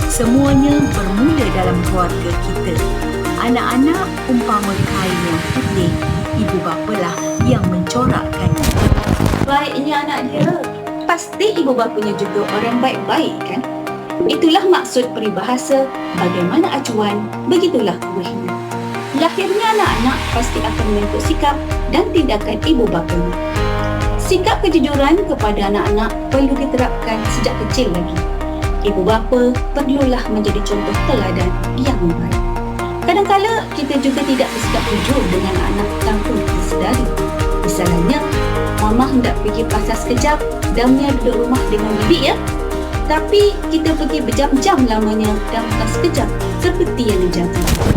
Semuanya bermula dalam keluarga kita. Anak-anak umpama kain yang putih. Ibu bapalah yang mencorakkannya. Baiknya anak dia, pasti ibu bapanya juga orang baik-baik kan? Itulah maksud peribahasa, bagaimana acuan, begitulah kuihnya. Lahirnya anak-anak pasti akan membentuk sikap dan tindakan ibu bapanya. Sikap kejujuran kepada anak-anak perlu diterapkan sejak kecil lagi. Ibu bapa perlulah menjadi contoh teladan yang baik. Kadang-kala kita juga tidak bersikap jujur dengan anak tanpa disedari. Misalnya, mama hendak pergi pasar sekejap dan Mia duduk rumah dengan bibi ya. Tapi kita pergi berjam-jam lamanya dan bukan sekejap seperti yang dijanjikan.